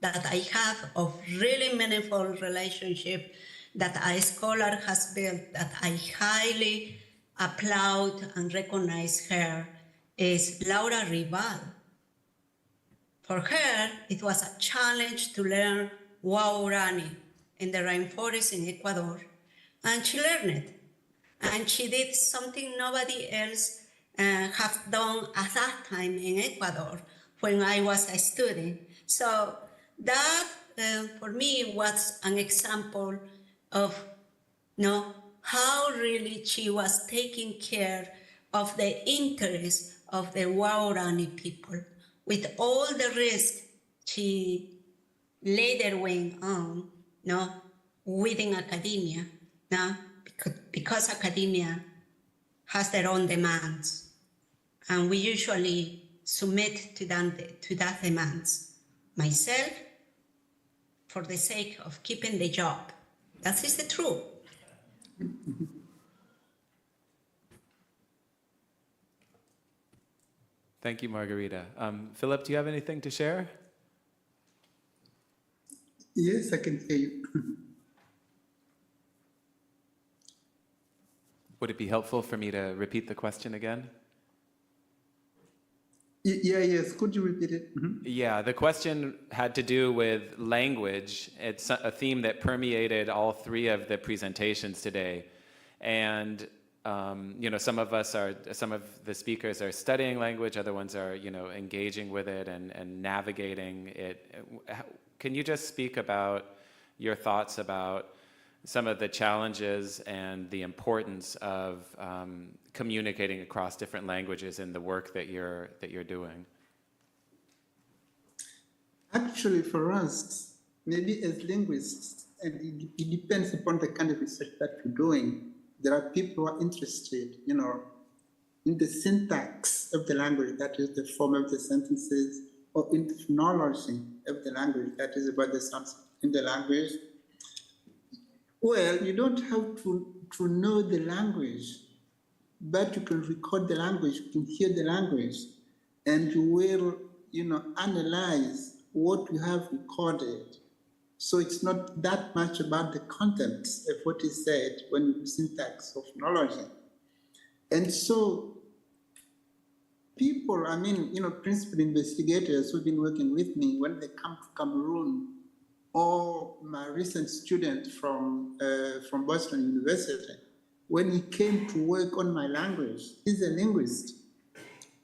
that I have of really meaningful relationship that a scholar has built that I highly applaud and recognize her is Laura Rival. For her, it was a challenge to learn Waorani in the rainforest in Ecuador, and she learned it. And she did something nobody else have done at that time in Ecuador when I was a student. So that, for me, was an example of how really she was taking care of the interests of the Waorani people with all the risk she later went on, within academia, because academia has their own demands, and we usually submit to that demands. Myself, for the sake of keeping the job. That is the truth. Thank you, Margarita. Philip, do you have anything to share? Yes, I can hear you. Would it be helpful for me to repeat the question again? Yes. Could you repeat it? Yeah, the question had to do with language. It's a theme that permeated all three of the presentations today. And some of the speakers are studying language, other ones are, engaging with it and navigating it. Can you just speak about your thoughts about some of the challenges and the importance of communicating across different languages in the work that you're doing? Actually, for us, maybe as linguists, and it depends upon the kind of research that you're doing. There are people who are interested, in the syntax of the language, that is the form of the sentences, or in the phonology of the language, that is about the sounds in the language. Well, you don't have to know the language, but you can record the language, you can hear the language, and you will, analyze what you have recorded. So it's not that much about the content of what is said when you do syntax or phonology. And so people, principal investigators who've been working with me, when they come to Cameroon, or my recent student from Boston University, when he came to work on my language, he's a linguist.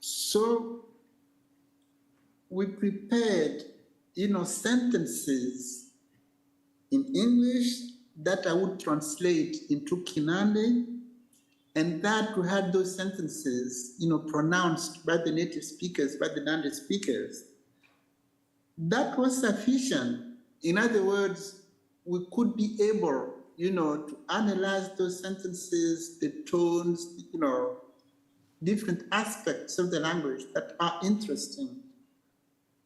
So we prepared, sentences in English that I would translate into Kinande, and that we had those sentences, pronounced by the native speakers, by the Nandi speakers. That was sufficient. In other words, we could be able, to analyze those sentences, the tones, different aspects of the language that are interesting,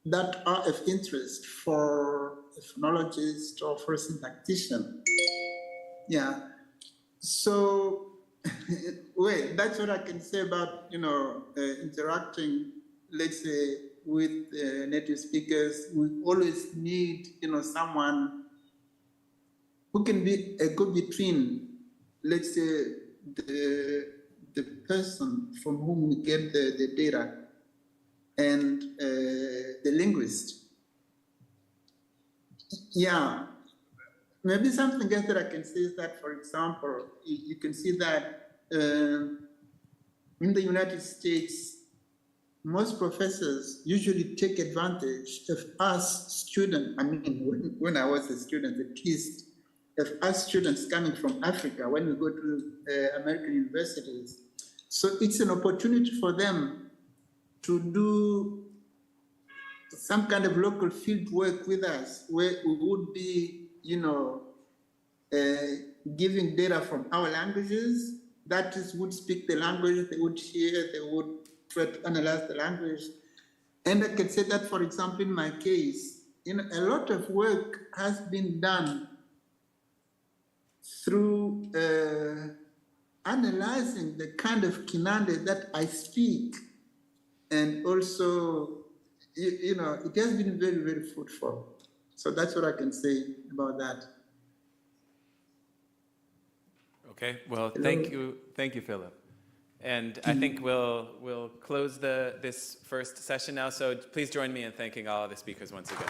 that are of interest for a phonologist or for a syntactician. Yeah. So, well, that's what I can say about, interacting, let's say, with native speakers. We always need, someone who can be a go-between, let's say, the person from whom we get the data and the linguist. Yeah, maybe something else that I can say is that, for example, you can see that in the United States, most professors usually take advantage of us students. When I was a student, at least, of us students coming from Africa when we go to American universities. So it's an opportunity for them to do some kind of local field work with us, where we would be, giving data from our languages, that is, would speak the language, they would hear, they would try to analyze the language. And I can say that, for example, in my case, a lot of work has been done through analyzing the kind of Kinande that I speak, and also, it has been very, very fruitful. So that's what I can say about that. Okay, well, thank you, Philip. And I think we'll close this first session now. So please join me in thanking all of the speakers once again.